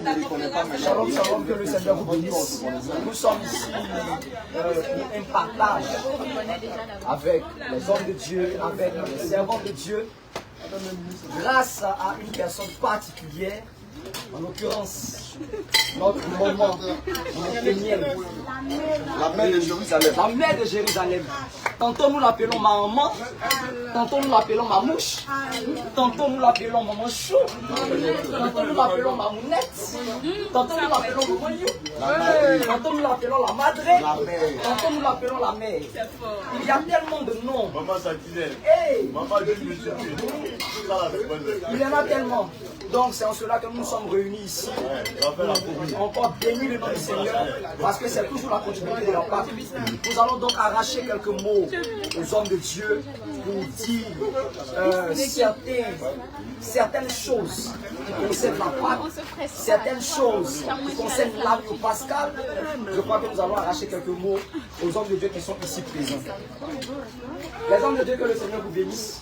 Shalom, shalom, que le Seigneur vous bénisse. Nous sommes ici pour un partage avec les hommes de Dieu, avec les servants de Dieu, grâce à une personne particulière, en l'occurrence notre maman, notre mienne, la mère de Jérusalem. La mère de Jérusalem. Tantôt nous l'appelons maman, tantôt nous l'appelons mamouche, tantôt nous l'appelons maman chou, tantôt nous l'appelons mamounette, tantôt nous l'appelons moyou, tantôt nous l'appelons la madre, tantôt nous l'appelons la mère. Il y a tellement de noms. Maman Satinelle. Maman de il y en a tellement. Donc c'est en cela que nous sommes réunis ici. On porte béni le nom du Seigneur parce que c'est toujours la continuité de la Pâque. Nous allons donc arracher quelques mots aux hommes de Dieu pour dire certaines choses qui concernent la Pâque, certaines choses qui concernent l'agneau pascal. Je crois que nous allons arracher quelques mots aux hommes de Dieu qui sont ici présents. Les hommes de Dieu, que le Seigneur vous bénisse.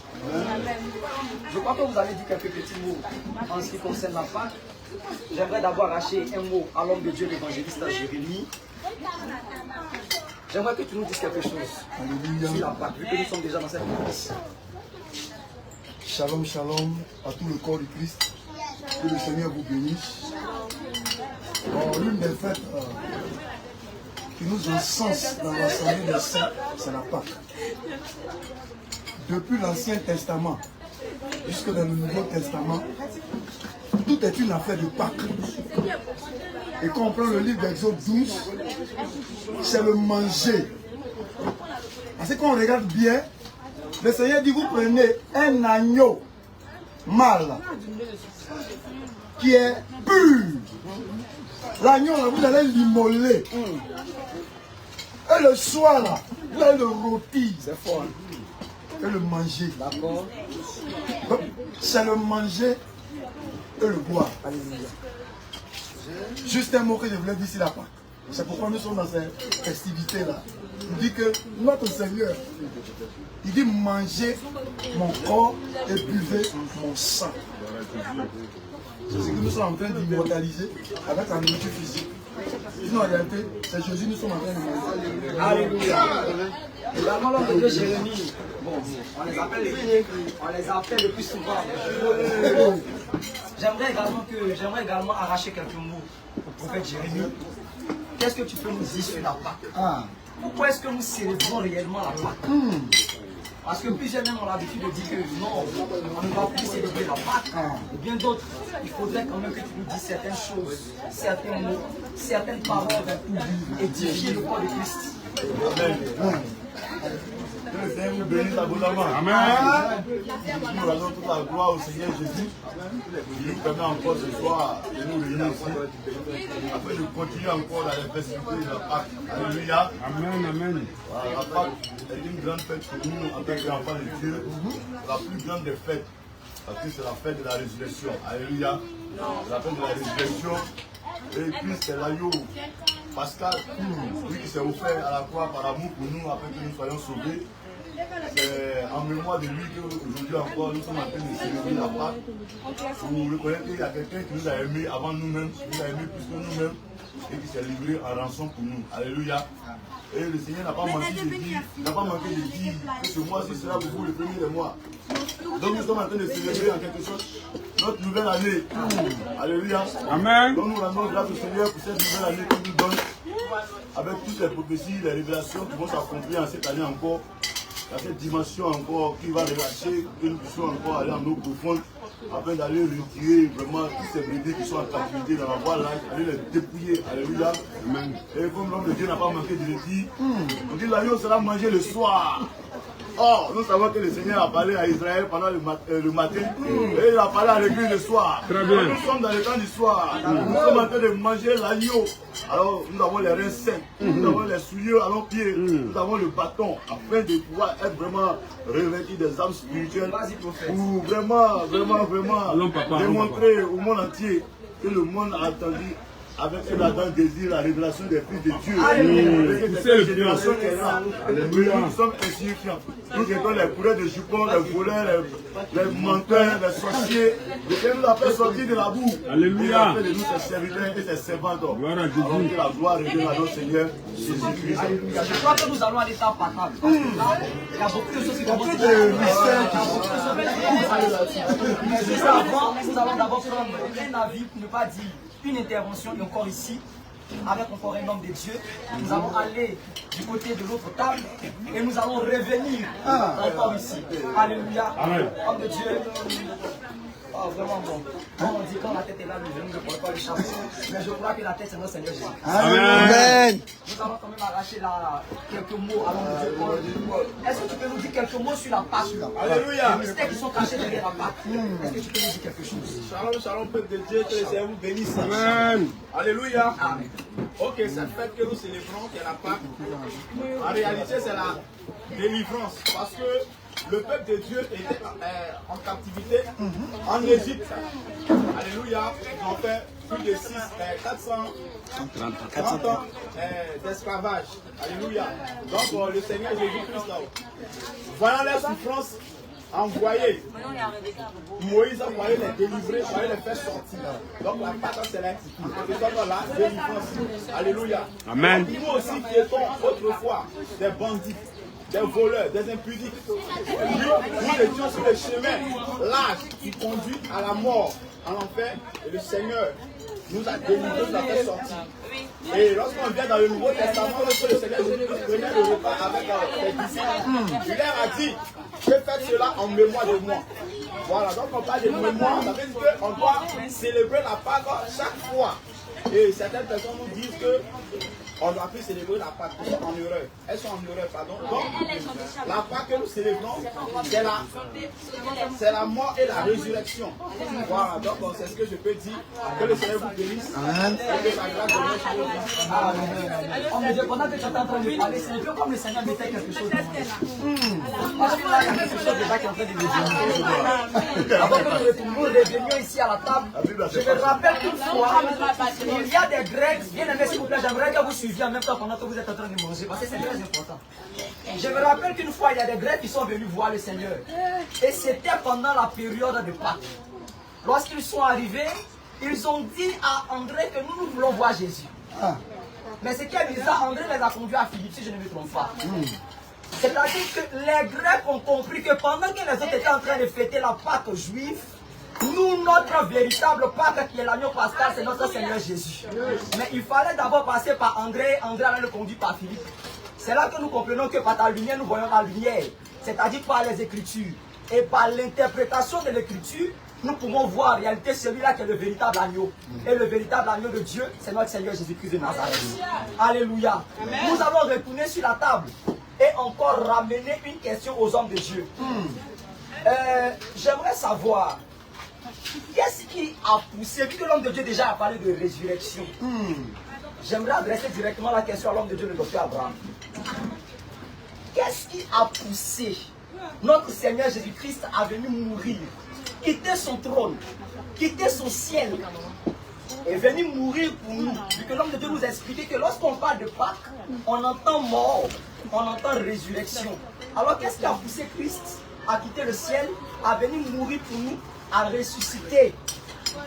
Je crois que vous avez dit quelques petits mots en ce qui concerne la Pâque. J'aimerais d'abord arracher un mot à l'homme de Dieu, l'évangéliste Jérémie. J'aimerais que tu nous dises quelque chose sur la Pâque, vu que nous sommes déjà dans cette église. Shalom, shalom à tout le corps du Christ. Que le Seigneur vous bénisse. L'une des fêtes qui nous encense dans l'assemblée des saints, c'est la Pâque. Depuis l'Ancien Testament jusque dans le Nouveau Testament, tout est une affaire de Pâques. Et quand on prend le livre d'Exode 12, c'est le manger. Parce que quand on regarde bien, le Seigneur dit, vous prenez un agneau mâle qui est pur. L'agneau, là, vous allez l'immoler. Et le soir, là, vous allez le rôtir. C'est fort. Et le manger. D'accord. C'est le manger et le boire. Alléluia. Juste un mot que je voulais dire ici la Pâque. C'est pourquoi nous sommes dans cette festivité-là. Il dit que notre Seigneur, il dit mangez mon corps et buvez mon sang. C'est ce que nous sommes en train d'immortaliser avec la nourriture physique. Sinon, en réalité, c'est Jésus nous sommes en train de manger. Alléluia. Également l'homme de Dieu Jérémie. Bon, on les appelle le plus souvent. J'aimerais également arracher quelques mots au prophète Jérémie. Qu'est-ce que tu peux nous dire sur la Pâque? Pourquoi est-ce que nous célébrons réellement la Pâque? Parce que plusieurs même ont l'habitude de dire que non, on ne va plus célébrer la Pâque. Et bien d'autres, il faudrait quand même que tu nous dises certaines choses, certains mots, certaines paroles pour édifier le corps de Christ. Amen. Que le Seigneur vous bénisse abondamment. Amen. Nous rendons toute la gloire au Seigneur Jésus. Il nous permet encore ce soir de nous réunir ici afin de continuer encore dans les festivités de la Pâque. Alléluia. Amen, amen. La Pâque est une grande fête pour nous en tant qu'enfants de Dieu. La plus grande des fêtes. Parce que c'est la fête de la résurrection. Alléluia. C'est la fête de la résurrection. Et puis c'est l'agneau pascal, lui qui s'est offert à la croix par amour pour nous afin que nous soyons sauvés. C'est en mémoire de lui qu'aujourd'hui encore nous sommes en train de célébrer la Pâque. Pour reconnaître qu'il y a quelqu'un qui nous a aimés avant nous-mêmes, qui nous a aimés plus que nous-mêmes et qui s'est livré en rançon pour nous. Alléluia. Et le Seigneur n'a pas manqué de dire que ce mois-ci sera pour vous le premier des mois. Donc nous sommes en train de célébrer en quelque sorte notre nouvelle année. Alléluia. Amen. Donc nous rendons grâce au Seigneur pour cette nouvelle année qu'il nous donne, avec toutes les prophéties, les révélations qui vont s'accomplir en cette année encore, dans cette dimension encore qui va relâcher, que nous puissions encore aller en eau profonde, afin d'aller retirer vraiment tous ces bébés qui sont en captivité dans la voie là, aller les dépouiller. Alléluia. Amen. Et comme l'homme de Dieu n'a pas manqué de le dire, on dit l'agneau sera mangé le soir. Or, nous savons que le Seigneur a parlé à Israël pendant le matin et il a parlé à l'église le soir. Très bien. Nous sommes dans le temps du soir. Nous sommes en train de manger l'agneau. Alors, nous avons les reins sains, nous avons les souliers à nos pieds, nous avons le bâton afin de pouvoir être vraiment revêtis des âmes spirituelles pour vraiment démontrer au monde entier que le monde a avec un ardent désir, la révélation des fils de Dieu. C'est la génération qui est là. Nous sommes insignifiants. Nous étions les coureurs de jupons, les voleurs, les menteurs, les sorciers. Et nous avons fait sortir de la boue. Alléluia. Il a fait de nous ses serviteurs et ses servantes. Gloire à Jésus. Alors que la gloire revienne à notre Seigneur Jésus-Christ. Je crois que nous allons à l'étape patable. Il y a beaucoup de choses qui vont se Mais juste avant, nous allons d'abord prendre un avis pour ne pas dire une intervention et encore ici, avec encore un homme de Dieu. Nous allons aller du côté de l'autre table et nous allons revenir encore ici. Alléluia. Homme de Dieu. Oh, vraiment bon. Comme on dit, quand la tête est là, le genou ne porte pas le chapeau. Mais je crois que la tête, c'est notre Seigneur Jésus. Amen. Nous allons quand même arracher quelques mots à l'homme de Dieu. Est-ce que tu peux nous dire quelques mots sur la Pâque? Alléluia. Les mystères qui sont cachés derrière la Pâque. Est-ce que tu peux nous dire quelque chose? Shalom, shalom, peuple de Dieu, que le Seigneur vous bénisse. Amen. Alléluia. Amen. Ok, cette fête que nous célébrons, qui est la Pâque, en réalité, c'est la délivrance. Parce que le peuple de Dieu était en captivité en Égypte. Alléluia. Ils ont fait plus de 430 ans d'esclavage. Alléluia. Donc le Seigneur Jésus-Christ, voyant leur souffrance, envoyé Moïse, envoyé les délivrer, envoyé les faire sortir. Donc la Pâque, c'est la délivrance. Alléluia. Amen. Nous aussi qui étions autrefois des bandits, des voleurs, des impudiques. Nous étions sur le chemin large qui conduit à la mort, à l'enfer, et le Seigneur nous a délivrés, nous a fait sortir. Et lorsqu'on vient dans le Nouveau Testament, lorsque le Seigneur Jésus-Christ prenait le repas avec ses disciples, il leur a dit, je fais cela en mémoire de moi. Voilà, donc on parle de mémoire, ça veut dire qu'on doit célébrer la Pâque chaque fois. Et certaines personnes nous disent que on doit plus célébrer la Pâque, elles sont en erreur. Elles sont en erreur, pardon. Donc, la Pâque que nous célébrons, c'est la mort et la résurrection. Voilà, donc c'est ce que je peux dire. Que le Seigneur vous bénisse. Amen. Et que la grâce de Dieu soit avec vous. Homme de Dieu, pendant que tu étais en train de parler, c'est un peu comme le Seigneur mettait quelque chose devant nous. Parce que là, il y a quelque chose déjà qui est en train de nous. Avant que nous revenions ici à la table, je me rappelle qu'une fois, il y a des Grecs, bien aimés s'il vous plaît, j'aimerais que vous suiviez en même temps pendant que vous êtes en train de manger, parce que c'est très important. Je me rappelle qu'une fois, il y a des Grecs qui sont venus voir le Seigneur. Et c'était pendant la période de Pâques. Lorsqu'ils sont arrivés, ils ont dit à André que nous voulons voir Jésus. Mais ce qui est bizarre, André les a conduits à Philippe, si je ne me trompe pas. C'est-à-dire que les Grecs ont compris que pendant que les autres étaient en train de fêter la Pâque juive, nous, notre véritable Pâque qui est l'agneau pascal, c'est notre Seigneur Jésus. Mais il fallait d'abord passer par André, André allait le conduire par Philippe. C'est là que nous comprenons que par ta lumière, nous voyons la lumière. C'est-à-dire par les Écritures. Et par l'interprétation de l'Écriture, nous pouvons voir en réalité celui-là qui est le véritable agneau. Et le véritable agneau de Dieu, c'est notre Seigneur Jésus-Christ de Nazareth. Alléluia. Nous allons retourner sur la table et encore ramener une question aux hommes de Dieu. J'aimerais savoir, qu'est-ce qui a poussé, vu que l'homme de Dieu déjà a parlé de résurrection, j'aimerais adresser directement la question à l'homme de Dieu, le docteur Abraham. Qu'est-ce qui a poussé notre Seigneur Jésus-Christ à venir mourir, quitter son trône, quitter son ciel, et venir mourir pour nous? Vu que l'homme de Dieu nous a expliqué que lorsqu'on parle de Pâques, on entend mort, on entend résurrection. Alors qu'est-ce qui a poussé Christ à quitter le ciel, à venir mourir pour nous, à ressusciter?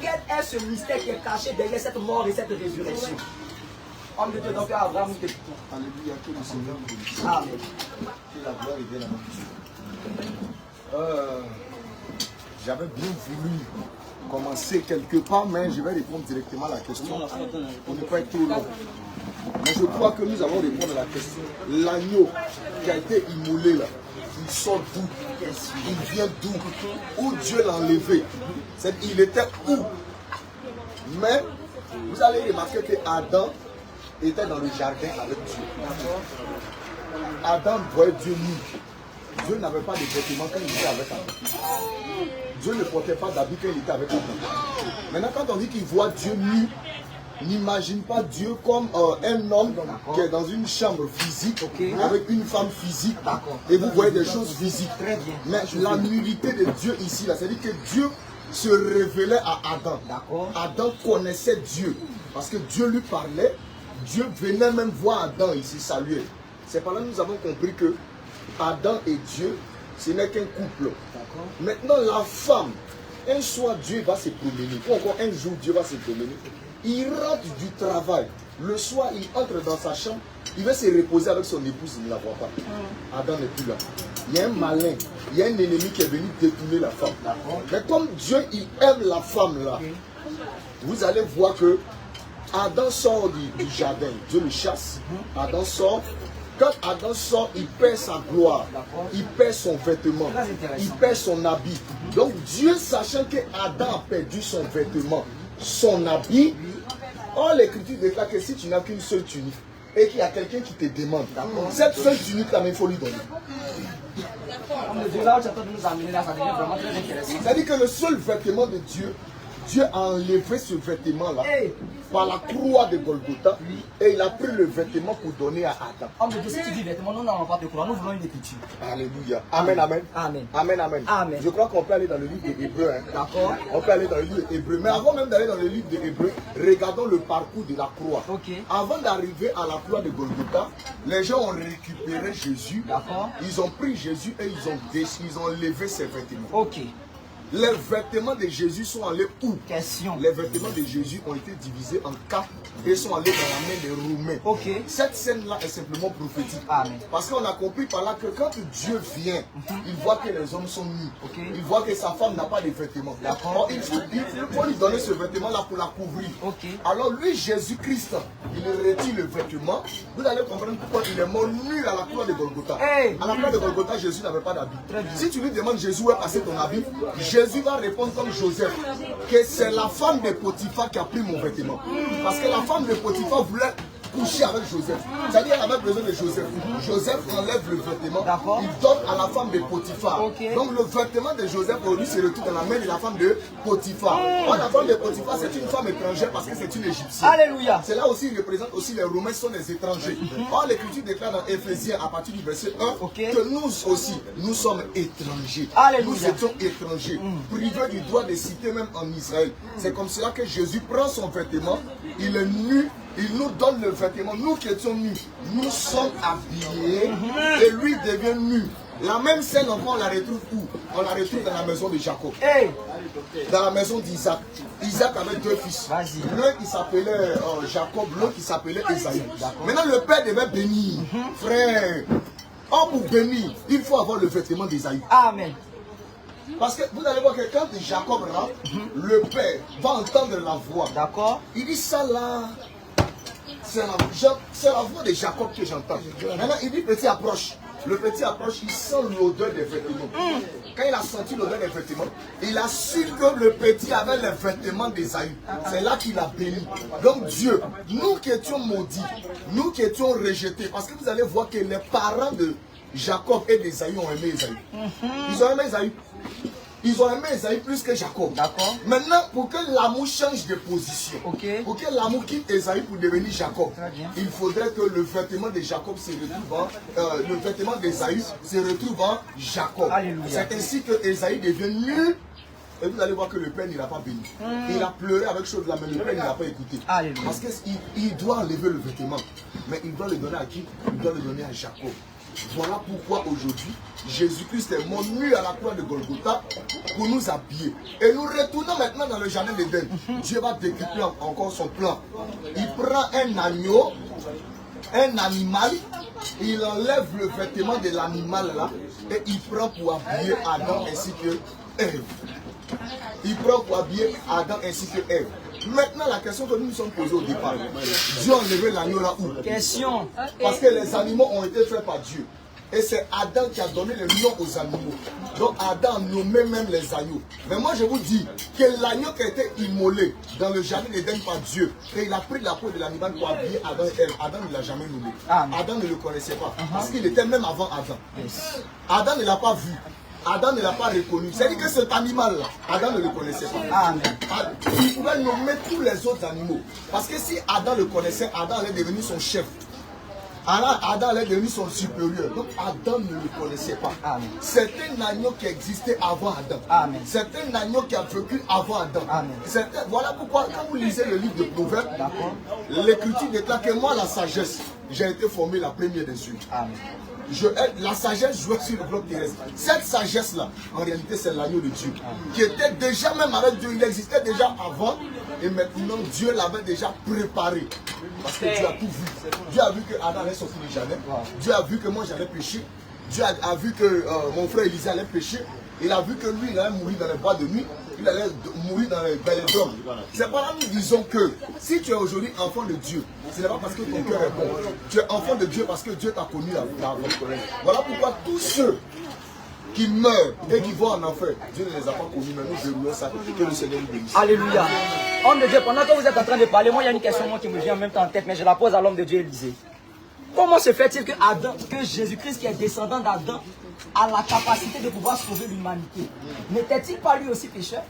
Quel est ce mystère qui est caché derrière cette mort et cette résurrection? Homme de Dieu, donc Abraham, nous t'écoutons. Alléluia, que le Seigneur vous bénisse. Amen. Que la gloire revienne à notre Dieu. J'avais bien voulu commencer quelque part, mais je vais répondre directement à la question pour ne pas être trop long. Mais je crois que nous allons répondre à la question. L'agneau qui a été immolé là, il sort d'où? Il vient d'où? Où Dieu l'a enlevé? Il était où? Mais vous allez remarquer que Adam était dans le jardin avec Dieu. Adam voyait Dieu nu. Dieu n'avait pas de vêtements quand il était avec Adam. Dieu ne portait pas d'habits quand il était avec Adam. Maintenant, quand on dit qu'il voit Dieu nu, n'imagine pas Dieu comme un homme qui est dans une chambre physique avec une femme physique et vous voyez des choses physiques. Mais la nudité de Dieu ici, c'est-à-dire que Dieu se révélait à Adam. D'accord. Adam connaissait Dieu. Parce que Dieu lui parlait. Dieu venait même voir Adam, il se saluait. C'est par là que nous avons compris que Adam et Dieu, ce n'est qu'un couple. Maintenant, la femme, un soir Dieu va se promener, ou encore un jour Dieu va se promener. Il rentre du travail. Le soir, il entre dans sa chambre. Il va se reposer avec son épouse, il ne la voit pas. Adam n'est plus là. Il y a un malin, il y a un ennemi qui est venu détourner la femme. Mais comme Dieu, il aime la femme là, vous allez voir que Adam sort du jardin. Dieu le chasse. Adam sort. Quand Adam sort, il perd sa gloire. Il perd son vêtement. Il perd son habit. Donc Dieu, sachant que Adam a perdu son vêtement, son habit, l'Écriture déclare que si tu n'as qu'une seule tunique et qu'il y a quelqu'un qui te demande, cette seule tunique là, il faut lui donner. C'est-à-dire que le seul vêtement de Dieu, Dieu a enlevé ce vêtement-là par la croix de Golgotha et il a pris le vêtement pour donner à Adam. Homme de Dieu, si tu dis vêtement, nous n'avons pas de croix, nous voulons une écriture. Alléluia. Amen, amen. Amen. Amen, amen. Amen. Je crois qu'on peut aller dans le livre des Hébreux. Hein. D'accord. On peut aller dans le livre des Hébreux. Mais avant même d'aller dans le livre des Hébreux, regardons le parcours de la croix. Ok. Avant d'arriver à la croix de Golgotha, les gens ont récupéré Jésus. D'accord. Ils ont pris Jésus et ils ont levé ses vêtements. Ok. Les vêtements de Jésus sont allés où? Question. Les vêtements de Jésus ont été divisés en quatre et sont allés dans la main des Romains. Ok. Cette scène-là est simplement prophétique. Amen. Parce qu'on a compris par là que quand Dieu vient, il voit que les hommes sont nus. Ok. Il voit que sa femme n'a pas de vêtements. D'accord. Il faut lui donner ce vêtement-là pour la couvrir. Ok. Alors lui, Jésus-Christ, il retire le vêtement. Vous allez comprendre pourquoi il est mort nu à la croix de Golgotha. Hey. À la croix de Golgotha, Jésus n'avait pas d'habit. Très bien. Si tu lui demandes, Jésus, où est passé ton habit? Jésus va répondre comme Joseph, que c'est la femme de Potiphar qui a pris mon vêtement. Parce que la femme de Potiphar voulait coucher avec Joseph. C'est-à-dire qu'elle avait besoin de Joseph. Joseph enlève le vêtement, il donne à la femme de Potiphar. Okay. Donc le vêtement de Joseph aujourd'hui se retrouve dans la main de la femme de Potiphar. La femme de Potiphar, c'est une femme étrangère parce que c'est une égyptienne. Alléluia. C'est là aussi, il représente aussi les Romains sont des étrangers. Or, l'Écriture déclare dans Éphésiens à partir du verset 1 que nous aussi, nous sommes étrangers. Alléluia. Nous étions étrangers, privés du droit de citer même en Israël. C'est comme cela que Jésus prend son vêtement, il est nu, il nous donne le vêtement. Nous qui étions nus, nous sommes habillés et lui devient nu. La même scène, on la retrouve où? On la retrouve dans la maison de Jacob. Hey. Dans la maison d'Isaac. Isaac avait deux fils. L'un qui s'appelait Jacob, l'autre qui s'appelait Esaïe. Maintenant le père devait bénir. Frère, pour bénir, il faut avoir le vêtement d'Esaïe. Amen. Parce que vous allez voir que quand Jacob rentre, le père va entendre la voix. D'accord. Il dit ça là, c'est la voix de Jacob que j'entends. Maintenant il dit petit approche. Le petit approche, il sent l'odeur des vêtements. Quand il a senti l'odeur des vêtements, il a su que le petit avait les vêtements d'Esaïe. C'est là qu'il a béni. Donc Dieu, nous qui étions maudits, nous qui étions rejetés, parce que vous allez voir que les parents de Jacob et d'Esaïe ont aimé Esaïe. Ils ont aimé Esaïe. Ils ont aimé Esaïe plus que Jacob. D'accord. Maintenant, pour que l'amour change de position, Ok. pour que l'amour quitte Esaïe pour devenir Jacob, Très bien. il faudrait que le vêtement de Jacob se retrouve en, le vêtement d'Esaïe se retrouve en Jacob. Alléluia. C'est ainsi que Esaïe devient nu. Et vous allez voir que le père n'ira pas béni. Il a pleuré avec chose là, mais le père n'ira pas écouté. Alléluia. Parce qu'il doit enlever le vêtement. Mais il doit le donner à qui? Il doit le donner à Jacob. Voilà pourquoi aujourd'hui, Jésus-Christ est mort nu à la croix de Golgotha pour nous habiller. Et nous retournons maintenant dans le jardin d'Éden. Dieu va décupler encore son plan. Il prend un agneau, un animal, il enlève le vêtement de l'animal là et il prend pour habiller Adam ainsi que Ève. Il prend pour habiller Adam ainsi que Ève. Maintenant, la question que nous nous sommes posée au départ, Dieu a enlevé l'agneau là où? Question. Parce que les animaux ont été faits par Dieu. Et c'est Adam qui a donné le nom aux animaux. Donc Adam a nommé même les agneaux. Mais moi je vous dis que l'agneau qui a été immolé dans le jardin d'Éden par Dieu, et il a pris la peau de l'animal pour habiller Adam et Ève. Adam ne l'a jamais nommé. Adam ne le connaissait pas. Parce qu'il était même avant Adam. Adam ne l'a pas vu. Adam ne l'a pas reconnu. C'est-à-dire que cet animal-là, Adam ne le connaissait pas. Amen. Il pouvait nommer tous les autres animaux. Parce que si Adam le connaissait, Adam allait devenir son chef. Adam est devenu son supérieur. Donc Adam ne le connaissait pas. C'est un agneau qui existait avant Adam. C'est un agneau qui a vécu avant Adam. Voilà pourquoi quand vous lisez le livre de Proverbes, l'Écriture déclare que moi la sagesse, j'ai été formé la première des yeux. La sagesse jouait sur le globe terrestre. Cette sagesse-là, en réalité, c'est l'agneau de Dieu. Qui était déjà même avec Dieu. Il existait déjà avant. Et maintenant, Dieu l'avait déjà préparé. Parce que Dieu a tout vu. Dieu a vu que Adam allait sortir du jardin. Dieu a vu que moi j'allais pécher. Dieu a vu que mon frère Élisée allait pécher. Il a vu que lui, il allait mourir dans les bois de nuit. Il allait mourir dans les d'hommes. C'est par là que nous disons que si tu es aujourd'hui enfant de Dieu, ce n'est pas parce que ton cœur est bon. Tu es enfant de Dieu parce que Dieu t'a connu la colère. Voilà pourquoi tous ceux qui meurent et qui vont en enfer, Dieu ne les a pas connus, mais nous verrouillons ça. Que le Seigneur nous bénisse. Alléluia. Homme de Dieu, pendant que vous êtes en train de parler, moi il y a une question qui me vient en même temps en tête, mais je la pose à l'homme de Dieu Élisée. Comment se fait-il que Jésus-Christ, qui est descendant d'Adam, a la capacité de pouvoir sauver l'humanité? N'était-il pas lui aussi pécheur?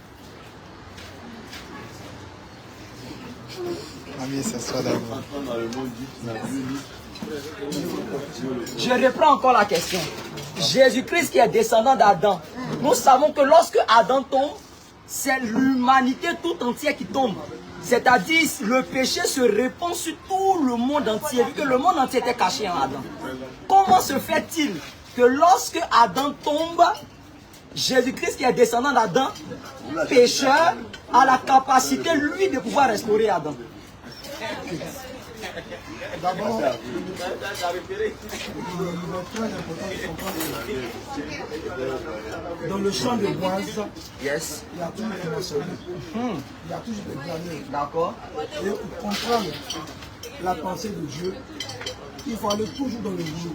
Je reprends encore la question. Jésus-Christ qui est descendant d'Adam, nous savons que lorsque Adam tombe, c'est l'humanité tout entière qui tombe. C'est-à-dire le péché se répand sur tout le monde entier, vu que le monde entier était caché en Adam. Comment se fait-il que lorsque Adam tombe, Jésus-Christ qui est descendant d'Adam, pécheur, a la capacité, lui, de pouvoir restaurer Adam? D'abord, il est très important de comprendre que dans le champ de boise, il y a toujours des moissonneurs. Il y a toujours des graneurs. D'accord. Et pour comprendre la pensée de Dieu, il faut aller toujours dans le rouleau.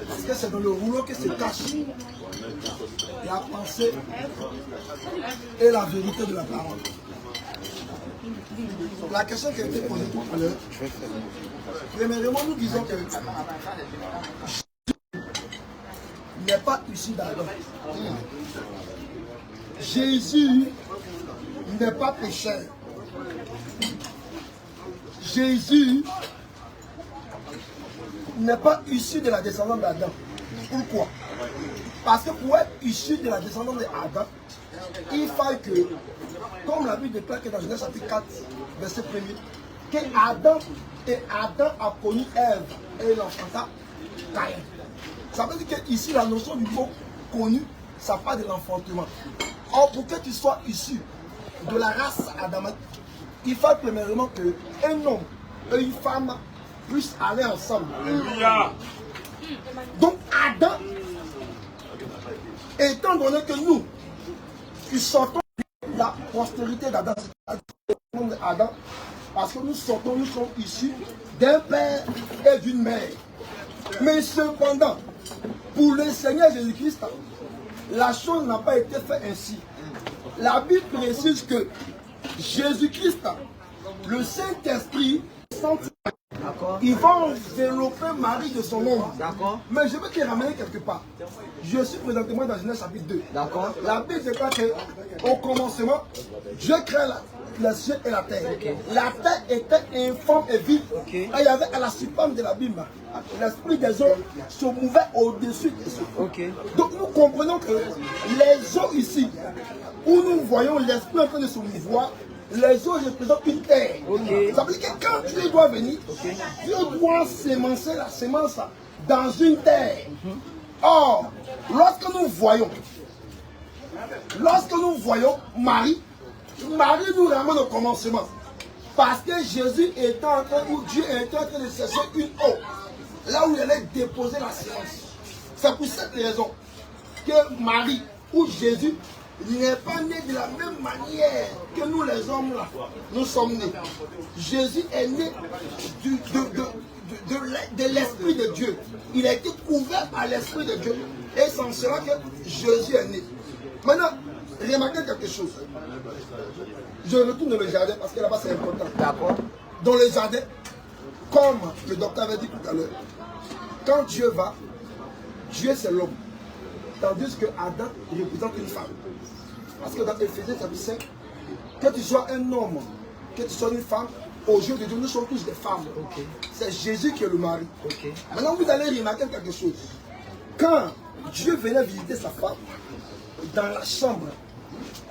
Parce que c'est dans le rouleau que se cache la pensée et la vérité de la parole. La question qui a été posée tout à l'heure, premièrement, nous disons que Jésus n'est pas issu d'Adam. Jésus n'est pas pécheur. Jésus n'est pas issu de la descendance d'Adam. Pourquoi? Parce que pour être issu de la descendance d'Adam, il faut que, comme la Bible déclare que dans Genèse chapitre 4, verset 1er, que Adam a connu Ève et il enfanta Caïn. Ça veut dire qu'ici, la notion du mot connu, ça parle de l'enfantement. Or, pour que tu sois issu de la race adamique, il faut premièrement qu'un homme et une femme puissent aller ensemble. Donc, Adam, étant donné que nous, qui sortons de la postérité d'Adam, Adam, parce que nous sortons, nous sommes issus d'un père et d'une mère. Mais cependant, pour le Seigneur Jésus-Christ, la chose n'a pas été faite ainsi. La Bible précise que Jésus-Christ, le Saint-Esprit, il va envelopper Marie de son ombre. Mais je veux te ramener quelque part. Je suis présentement dans Genèse chapitre 2. La Bible déclare qu'au commencement, Dieu crée le ciel et la terre. La terre était informe et vide. Et il y avait à la surface de l'abîme, l'esprit des eaux se mouvait au-dessus des eaux. Donc nous comprenons que les eaux ici, où nous voyons l'esprit en train de se mouvoir, les eaux représentent une terre. Ça veut dire que quand Dieu doit venir, Dieu doit sémencer la semence dans une terre. Or, lorsque nous voyons Marie nous ramène au commencement. Parce que Jésus était en train, ou Dieu était en train de chercher une eau, là où il allait déposer la semence. C'est pour cette raison que Marie ou Jésus n'est pas né de la même manière que nous les hommes là. Nous sommes nés. Jésus est né de l'Esprit de Dieu. Il a été couvert par l'Esprit de Dieu. Et c'est en cela que Jésus est né. Maintenant, remarquez quelque chose. Je retourne dans le jardin parce que là-bas c'est important. D'accord. Dans le jardin, comme le docteur avait dit tout à l'heure, quand Dieu va, Dieu c'est l'homme. Tandis que Adam représente une femme. Parce que dans Éphésiens chapitre 5, que tu sois un homme, que tu sois une femme, aux yeux de Dieu, nous sommes tous des femmes. C'est Jésus qui est le mari. Maintenant, vous allez remarquer quelque chose. Quand Dieu venait visiter sa femme, dans la chambre,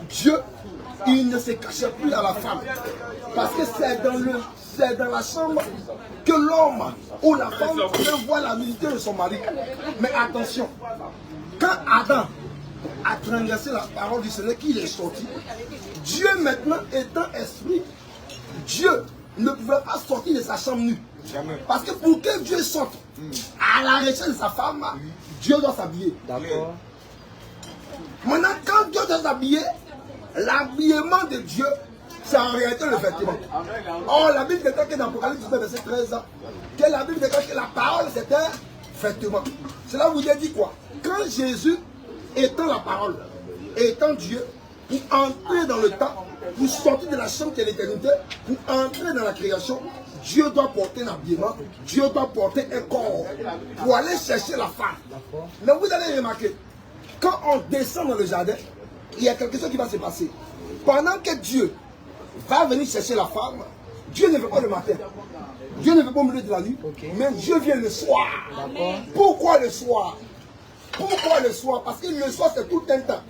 Dieu, il ne se cachait plus à la femme. Parce que c'est dans la chambre que l'homme ou la femme peut voir la nudité de son mari. Mais attention, quand Adam a transgressé la parole du Seigneur, qu'il est sorti, Dieu maintenant étant esprit, Dieu ne pouvait pas sortir de sa chambre nue. Parce que pour que Dieu sorte à la recherche de sa femme, Dieu doit s'habiller. D'accord. Maintenant, quand Dieu doit s'habiller, l'habillement de Dieu, c'est en réalité le vêtement. Or, la Bible déclare que dans Apocalypse 19, verset 13, que la Bible déclare que la parole c'est un vêtement. Cela vous dit quoi? Quand Jésus, étant la parole, étant Dieu, pour entrer dans le temps, pour sortir de la chambre de l'éternité, pour entrer dans la création, Dieu doit porter un habillement, Dieu doit porter un corps pour aller chercher la femme. Mais vous allez remarquer, quand on descend dans le jardin, il y a quelque chose qui va se passer. Pendant que Dieu va venir chercher la femme, Dieu ne veut pas le matin. Dieu ne veut pas au milieu de la nuit, mais Dieu vient le soir. Pourquoi le soir? Pourquoi le soir? Parce que le soir c'est tout un temps.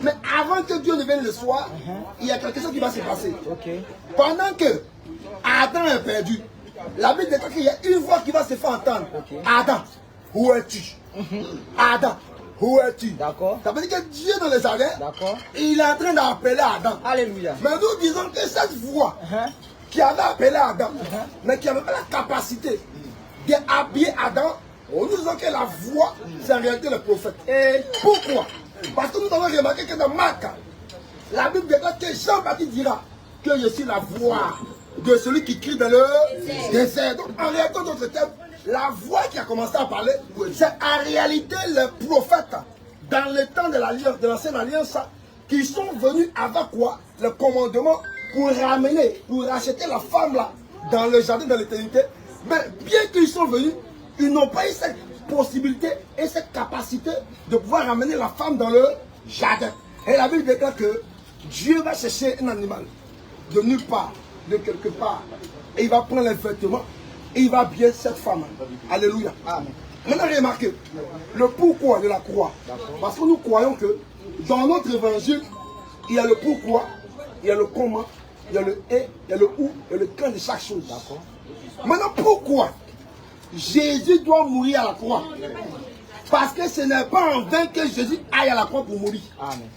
Mais avant que Dieu ne vienne le soir, il y a quelque chose qui va se passer. Pendant que Adam est perdu, la Bible déclare qu'il y a une voix qui va se faire entendre. Adam, où es-tu? Adam, où es-tu? D'accord. Ça veut dire que Dieu dans le jardin, il est en train d'appeler Adam. Alléluia. Mais nous disons que cette voix qui avait appelé Adam, mais qui n'avait pas la capacité d'habiller Adam, nous disons que la voix, c'est en réalité le prophète. Et pourquoi? Parce que nous avons remarqué que dans Marc, la Bible déclare que Jean-Baptiste dira que je suis la voix de celui qui crie dans le désert. Donc en réalité, dans ce thème, la voix qui a commencé à parler, c'est en réalité les prophètes dans le temps de l'alliance, de l'ancienne alliance, qui sont venus avec quoi? Le commandement pour ramener, pour racheter la femme là dans le jardin de l'éternité. Mais bien qu'ils sont venus, ils n'ont pas eu cette possibilité et cette capacité de pouvoir ramener la femme dans le jardin. Et la Bible déclare que Dieu va chercher un animal de nulle part, de quelque part, et il va prendre les vêtements et il va bien cette femme. Alléluia. Amen. Maintenant, remarquez le pourquoi de la croix. Parce que nous croyons que dans notre évangile, il y a le pourquoi, il y a le comment, il y a le et, il y a le où, et le quand de chaque chose. Maintenant, pourquoi Jésus doit mourir à la croix? Parce que ce n'est pas en vain que Jésus aille à la croix pour mourir. Amen.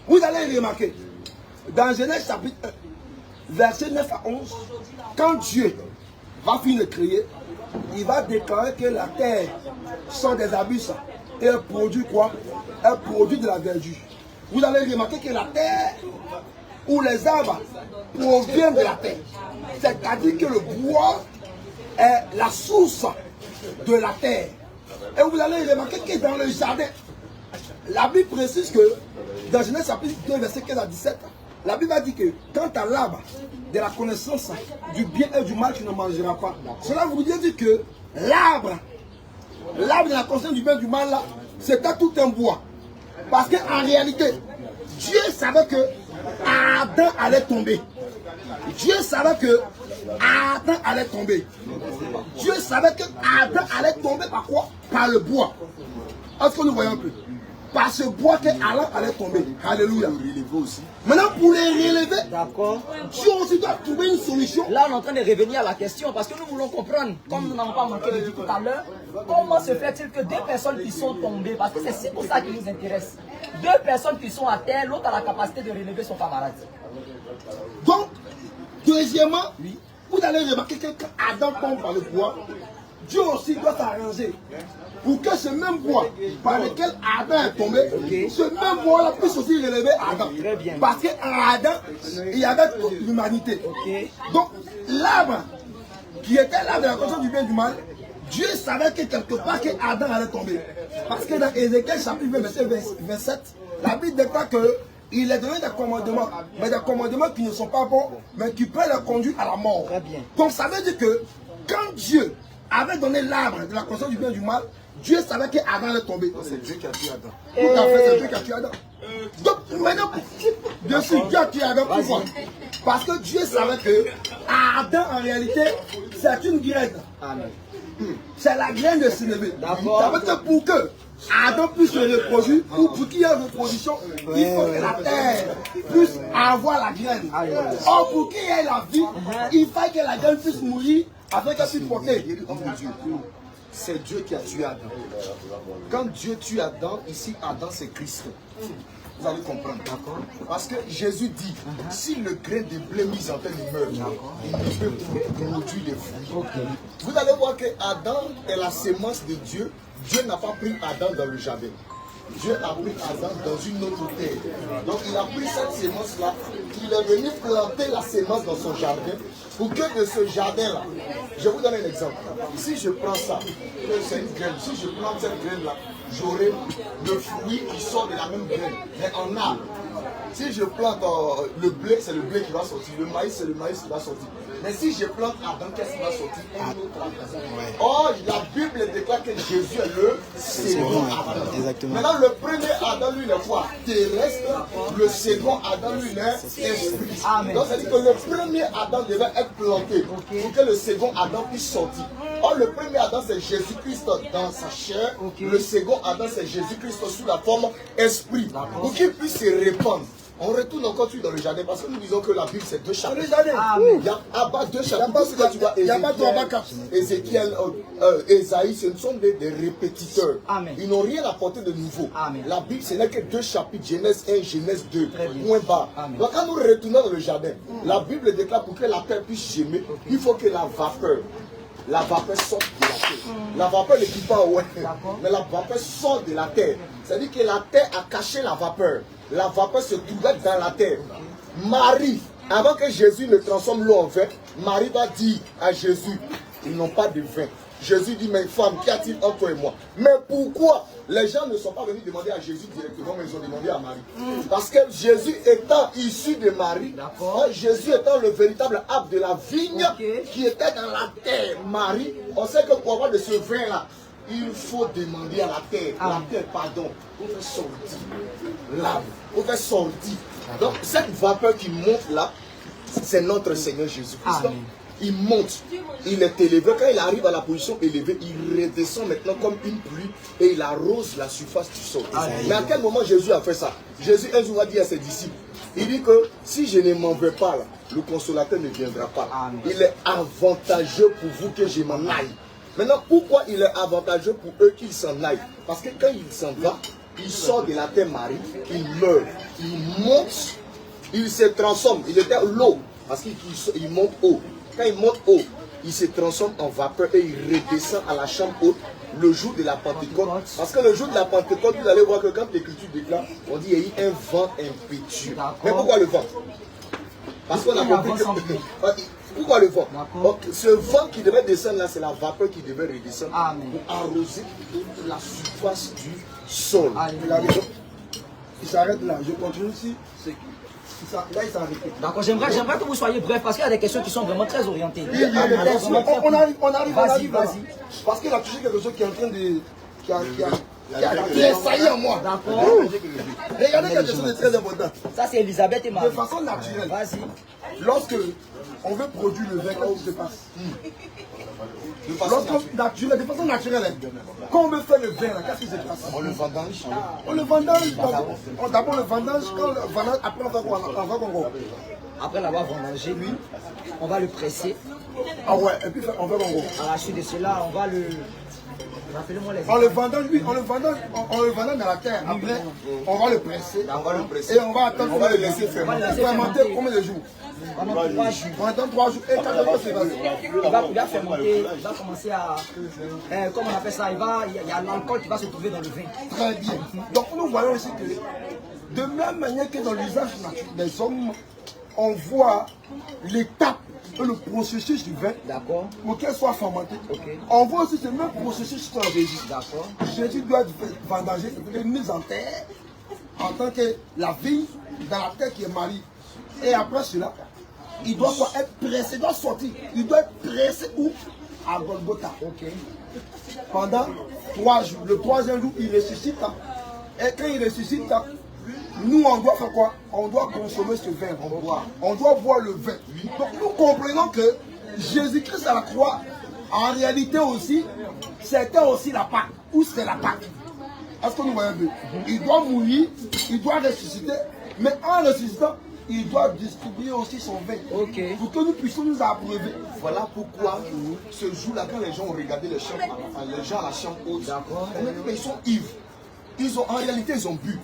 Vous allez remarquer, dans Genèse chapitre 1, verset 9 à 11, quand Dieu va finir de créer, il va déclarer que la terre sort des abysses et elle produit quoi? Elle produit de la verdure. Vous allez remarquer que la terre ou les arbres proviennent de la terre. C'est-à-dire que le bois est la source de la terre. Et vous allez remarquer que dans le jardin, la Bible précise que dans Genèse chapitre 2, verset 15 à 17, la Bible a dit que quant à l'arbre de la connaissance du bien et du mal, tu ne mangeras pas. Cela veut dire que l'arbre de la connaissance du bien et du mal, c'était tout un bois. Parce qu'en réalité, Dieu savait que Adam allait tomber. Dieu savait que Adam allait tomber. Dieu savait que Adam allait tomber par quoi? Par le bois. Est-ce que nous voyons un peu? Par ce bois que Adam allait tomber. Alléluia. Maintenant, pour les relever, Dieu aussi doit trouver une solution. Là, on est en train de revenir à la question parce que nous voulons comprendre, comme nous n'avons pas manqué de dire tout à l'heure, comment se fait-il que deux personnes qui sont tombées, parce que c'est pour ça qui nous intéresse, deux personnes qui sont à terre, l'autre a la capacité de relever son camarade. Donc, deuxièmement, vous allez remarquer que quand Adam tombe par le bois, Dieu aussi doit s'arranger pour que ce même bois par lequel Adam est tombé, ce même bois-là puisse aussi relever Adam. Parce qu'en Adam, il y avait l'humanité. Donc, l'arbre qui était l'arbre de la connaissance du bien et du mal, Dieu savait que quelque part que Adam allait tomber. Parce que dans Ézéchiel chapitre 20, verset 27, la Bible déclare que il est donné des commandements, mais des commandements qui ne sont pas bons, mais qui peuvent les conduire à la mort. Donc ça veut dire que quand Dieu avait donné l'arbre de la connaissance du bien et du mal, Dieu savait qu'Adam allait tomber. C'est Dieu qui a tué Adam. Tout à fait, c'est Dieu qui a tué Adam. Donc maintenant, Dieu a tué Adam, pourquoi? Parce que Dieu savait que Adam, en réalité, c'est une graine. Amen. C'est la graine de s'élever. D'accord. Ça veut dire pour que Adam puisse se reproduire, ou pour qu'il y ait une reproduction, il faut que la terre puisse avoir la graine. Or, pour qu'il y ait la vie, il faut que la graine puisse mourir afin qu'elle puisse porter. Homme de Dieu, c'est Dieu qui a tué Adam. Quand Dieu tue Adam, ici Adam c'est Christ. Vous allez comprendre. Parce que Jésus dit, si le grain de blé mis en terre meurt, il ne peut produire des fruits. Vous allez voir que Adam est la sémence de Dieu. Dieu n'a pas pris Adam dans le jardin. Dieu a pris Adam dans une autre terre. Donc il a pris cette sémence-là, il est venu planter la sémence dans son jardin, pour que de ce jardin-là, je vous donne un exemple. Si je prends ça, c'est une graine, si je plante cette graine-là, j'aurai le fruit qui sort de la même graine, mais en arbre. Si je plante le blé, c'est le blé qui va sortir, le maïs, c'est le maïs qui va sortir. Mais si je plante Adam, qu'est-ce qui va sortir? Un autre arbre. Or, la Bible déclare que Jésus est le second Adam. Exactement. Maintenant, le premier Adam, lui, est quoi? Terrestre. Le second Adam, lui, est esprit. Donc, ça veut dire que le premier Adam devait être planté pour que le second Adam puisse sortir. Or, le premier Adam, c'est Jésus-Christ dans sa chair. Le second Adam, c'est Jésus-Christ sous la forme esprit. Pour qu'il puisse se répandre. On retourne encore dans le jardin parce que nous disons que la Bible c'est deux chapitres. Il y a deux chapitres. Il n'y a pas Ézéchiel, Ésaïe, ce sont des répétiteurs. Ils n'ont rien apporté de nouveau. La Bible ce n'est que deux chapitres, Genèse 1, Genèse 2. Point bas. Donc quand nous retournons dans le jardin, la Bible déclare pour que la terre puisse germer, il faut que la vapeur sorte de la terre. La vapeur ne dit pas ouais, mais la vapeur sort de la terre. C'est-à-dire que la terre a caché la vapeur. La vapeur se trouvait dans la terre. Marie, avant que Jésus ne transforme l'eau en vin, Marie va dire à Jésus, ils n'ont pas de vin. Jésus dit, mais femme, qu'y a-t-il entre toi et moi? Mais pourquoi les gens ne sont pas venus demander à Jésus directement, mais ils ont demandé à Marie? Parce que Jésus étant issu de Marie, Jésus étant le véritable arbre de la vigne qui était dans la terre, Marie, on sait que pour avoir de ce vin-là, il faut demander à la terre, pardon, pour faire sortir l'arbre, pour faire sortir. Donc cette vapeur qui monte là, c'est notre Seigneur Jésus-Christ. Il monte, il est élevé. Quand il arrive à la position élevée, il redescend maintenant comme une pluie et il arrose la surface du sol. Mais à quel moment Jésus a fait ça? Jésus un jour a dit à ses disciples, il dit que si je ne m'en vais pas là, le consolateur ne viendra pas. Il est avantageux pour vous que je m'en aille. Maintenant, pourquoi il est avantageux pour eux qu'ils s'en aillent? Parce que quand il s'en va, il sort de la terre Marie, il meurt, il monte, il se transforme. Il était l'eau, parce qu'il monte haut. Quand il monte haut, il se transforme en vapeur et il redescend à la chambre haute le jour de la Pentecôte. Parce que le jour de la Pentecôte, vous allez voir que quand l'Écriture déclare, on dit qu'il y a eu un vent impétueux. Mais pourquoi le vent? Parce qu'on a compris que... Pourquoi le vent? Donc, ce vent qui devait descendre là, c'est la vapeur qui devait redescendre pour arroser toute la surface du sol. Il s'arrête là, je continue ici. Là, il s'est arrêté. D'accord, j'aimerais que vous soyez bref parce qu'il y a des questions qui sont vraiment très orientées. On arrive. Vas-y. Parce qu'il a touché quelque chose qui est en train de... qui est sailli en moi. D'accord. Regardez quelque chose de très important. Ça, c'est Elisabeth et Marie. De façon naturelle. Vas-y. Lorsque on veut produire le vin, qu'est-ce qui se passe? De façon naturelle. Quand on veut faire le vin, qu'est-ce qui se passe? On le vendange. On le vendange. D'abord le vendange, après on va quoi? Après l'avoir vendangé, lui, on va le presser. Ah ouais, et puis on va Congo. À la suite de cela, on va le... Rappelez-moi les... On le vendange dans la terre. Après, on va le presser. Et on va attendre. On va le laisser fermenter. Fermenter combien de jours? Pendant 3 jours. Pendant 3 jours. Et quand on va se Il va fermenter, il va commencer à... comment on appelle ça? Il y a l'alcool qui va se trouver dans le vin. Très bien. Donc nous voyons ici que, de même manière que dans l'usage des hommes, on voit l'étape et le processus du vin pour qu'elle soit fermentée. On voit aussi ce même processus sur Jésus. Jésus doit être vendangé et mis en terre en tant que la vigne dans la terre qui est Marie. Et après cela, il doit être pressé, il doit sortir. Il doit être pressé où? À Golgotha. Pendant 3 jours. Le 3e jour, il ressuscite. Et quand il ressuscite, nous on doit faire quoi? On doit consommer ce vin, on doit boire le vin. Donc nous comprenons que Jésus-Christ à la croix, en réalité aussi, c'était aussi la Pâque, ou c'est la Pâque. Est-ce que nous voyons bien? Il doit mourir, il doit ressusciter, mais en ressuscitant, il doit distribuer aussi son vin. Pour que nous puissions nous approuver. Voilà pourquoi ce jour-là, quand les gens ont regardé les gens à la chambre haute, ils sont ivres. En réalité, ils ont bu.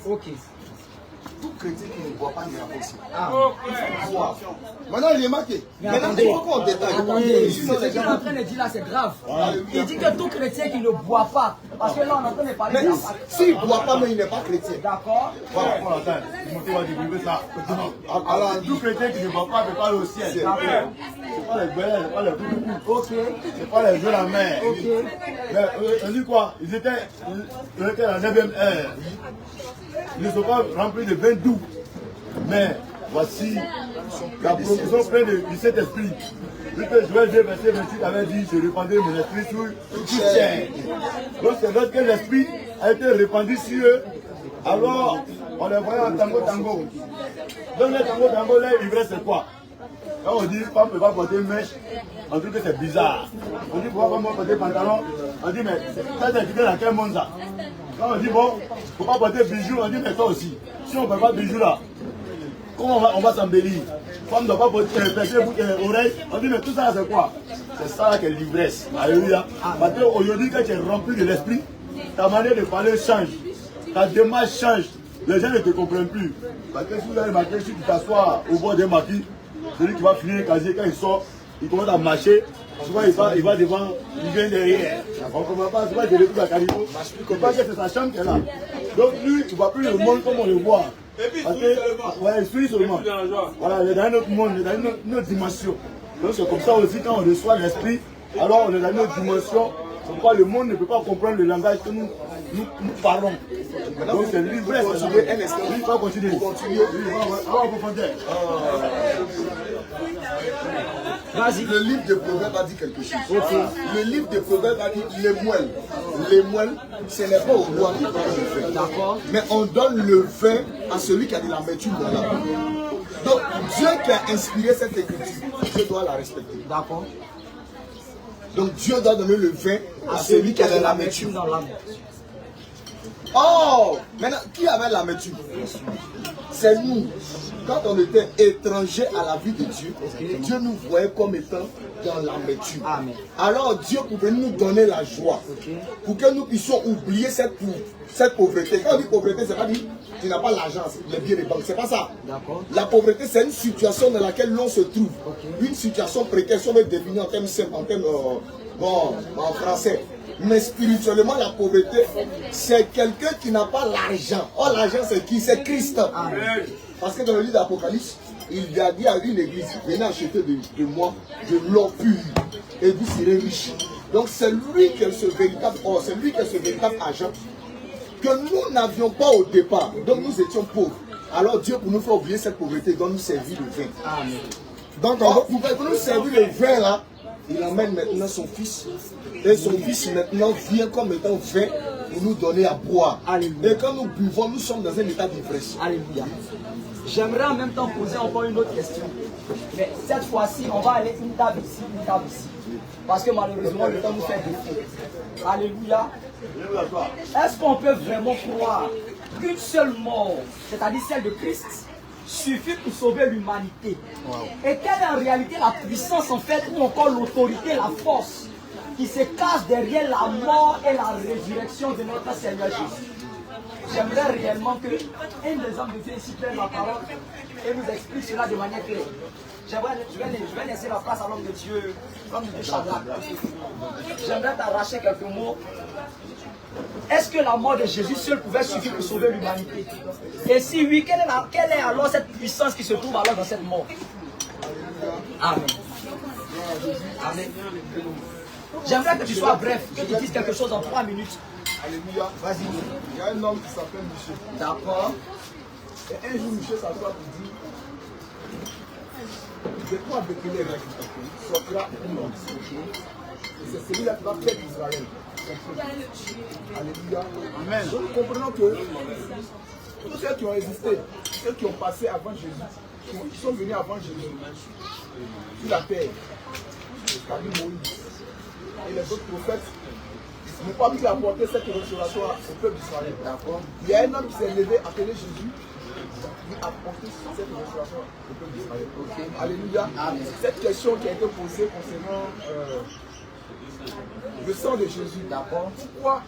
Tout chrétien qui ne boit pas n'ira pas ici. Maintenant, il est marqué. Maintenant, il faut qu'on détaille. Attendez, ce qu'il est en train de dire là, c'est grave. Il dit que tout chrétien qui ne boit pas, parce que là, on est en train de parler de la Pâque. S'il ne boit pas, mais il n'est pas chrétien. D'accord. Voilà, on attend. On va développer ça. Alors, tout chrétien qui ne va pas peut pas aller au ciel. C'est pas les belles, c'est pas les coups. C'est pas les jeux la mer. Mais on dit quoi? Ils étaient à la 9e heure. Ils ne sont pas remplis de vin doux. Mais voici la promotion pleine du Saint-Esprit. Vu que Joël 2, verset 28 avait dit, je répandrai mon esprit sur toute chair. Donc c'est lorsque l'esprit a été répandu sur eux, alors on les voyait en tango. Donc les tango, l'ivresse c'est quoi? Quand on dit femme ne peut pas porter mèche, on dit que c'est bizarre. On dit pourquoi femme ne peut pas porter pantalon, on dit mais ça c'est étudié dans quel monde ça? Quand on dit bon, il ne faut pas porter bijoux, on dit mais toi aussi. Si on ne peut pas bijoux là, comment on va s'embellir? Femme ne doit pas porter oreilles, on dit mais tout ça c'est quoi? C'est ça qui est l'ivresse. Alléluia. Parce qu'aujourd'hui quand tu es rempli de l'esprit, ta manière de parler change, ta démarche change. Les gens ne te comprennent plus. Parce que si vous avez remarqué, si tu t'assois au bord d'un maquis, celui qui va finir le casier, quand il sort, il commence à marcher. Souvent il va devant, il vient derrière. On ne comprend pas, souvent il te retrouve à Carico. Il pense que c'est sa chambre qui est là. Donc lui, il ne voit plus le monde comme on le voit. Parce que, ouais, il suit seulement. Voilà, il est dans un autre monde, il est dans une autre dimension. Donc c'est comme ça aussi quand on reçoit l'esprit, alors on est dans une autre dimension. Pourquoi le monde ne peut pas comprendre le langage que nous parlons. Donc c'est l'ivresse. Il va continuer. On va approfondir. Vas-y. Le livre de Proverbes a dit quelque chose. Le livre de Proverbes a dit les moelles. Les moelles, ce n'est pas au roi qui donne le vin. D'accord. Mais on donne le vin à celui qui a de l'amertume dans l'âme. Donc Dieu qui a inspiré cette écriture, Dieu doit la respecter. D'accord. Donc Dieu doit donner le vin à celui qui a de l'amertume dans l'âme. Oh, maintenant, qui avait l'amertume? C'est nous. Quand on était étrangers à la vie de Dieu, Dieu nous voyait comme étant dans l'amertume. Alors Dieu pouvait nous donner la joie pour que nous puissions oublier cette pauvreté. Quand on dit pauvreté, c'est pas dit tu n'as pas l'argent, les billets de banque, c'est pas ça. La pauvreté, c'est une situation dans laquelle l'on se trouve. Une situation précaire, si on veut définir en termes simples, en français. Mais spirituellement, la pauvreté, c'est quelqu'un qui n'a pas l'argent. Oh, l'argent, c'est qui? C'est Christ. Parce que dans le livre d'Apocalypse, il a dit à une église, venez acheter de moi de l'or pur et vous serez riche. Donc c'est lui qui est ce véritable or, c'est lui qui est ce véritable argent que nous n'avions pas au départ. Donc nous étions pauvres. Alors Dieu, pour nous faire oublier cette pauvreté, doit nous servir le vin. Amen. Donc pour nous servir le vin là, il emmène maintenant son fils. Et son fils maintenant vient comme étant vin pour nous donner à boire. Alléluia. Et quand nous buvons, nous sommes dans un état d'ivresse. Alléluia. J'aimerais en même temps poser encore une autre question. Mais cette fois-ci, on va aller une table ici, une table ici. Parce que malheureusement, le temps nous fait défaut. Alléluia. Est-ce qu'on peut vraiment croire qu'une seule mort, c'est-à-dire celle de Christ, suffit pour sauver l'humanité? Et quelle est en réalité la puissance en fait, ou encore l'autorité, la force qui se cache derrière la mort et la résurrection de notre Seigneur Jésus? J'aimerais réellement que un des hommes de Dieu ici prenne la parole et nous explique cela de manière claire. Je vais laisser la place à l'homme de Dieu, l'homme de Dieu Shadrach. J'aimerais t'arracher quelques mots. Est-ce que la mort de Jésus seul pouvait suffire pour sauver l'humanité? Et si oui, quelle est alors cette puissance qui se trouve alors dans cette mort? Amen. Amen. J'aimerais que tu sois bref, que tu dises quelque chose en 3 minutes. Alléluia. Vas-y. Il y a un homme qui s'appelle Michel. D'accord. Et un jour, Michel s'assoit pour dire de quoi décliner les règles sortira un homme. Et c'est celui-là qui va faire Israël. Alléluia. Amen. Donc nous comprenons que tous ceux qui ont existé, ceux qui ont passé avant Jésus, qui sont venus avant Jésus, sur la terre, jusqu'à Moïse et les autres prophètes, n'ont pas pu apporter cette restauration au peuple d'Israël. Il y a un homme qui s'est levé, appelé Jésus, qui a apporté cette restauration au peuple d'Israël. Alléluia. Cette question qui a été posée concernant le sang de Jésus, d'accord. Pourquoi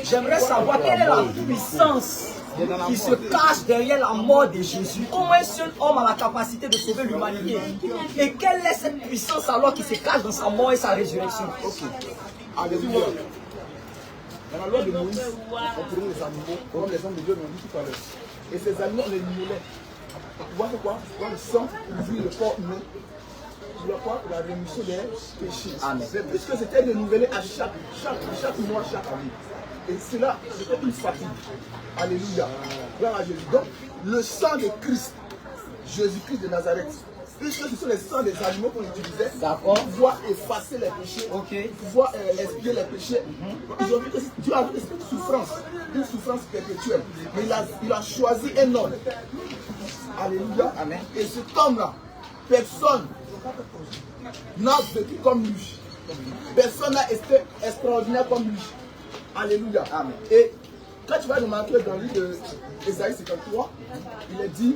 J'aimerais savoir quelle est la puissance qui se cache derrière la mort de Jésus. Comment un seul homme a la capacité de sauver l'humanité? Et quelle est cette puissance alors qui se cache dans sa mort et sa résurrection? Alléluia. Dans la loi de Moïse, on prenait les animaux, comme les hommes de Dieu l'ont dit tout à l'heure. Et ces animaux, on les immolaient. Pour voir quoi? Pour le sang, ouvrir le corps humain. Pour la rémission des péchés. Mais puisque c'était renouvelé à chaque mois, chaque année. Et cela, c'était une fatigue. Alléluia. Gloire à Jésus. Donc, le sang de Christ, Jésus-Christ de Nazareth, puisque ce sont les sangs des animaux qu'on utilisait pour pouvoir effacer les péchés, pour pouvoir expier les péchés. Ils ont vu que Dieu a vu une souffrance perpétuelle. Mais il a choisi un homme. Alléluia. Amen. Et cet homme-là, personne n'a vécu comme lui. Personne n'a été extraordinaire comme lui. Alléluia. Amen. Et quand tu vas remarquer dans le livre d'Ésaïe 53, il est dit,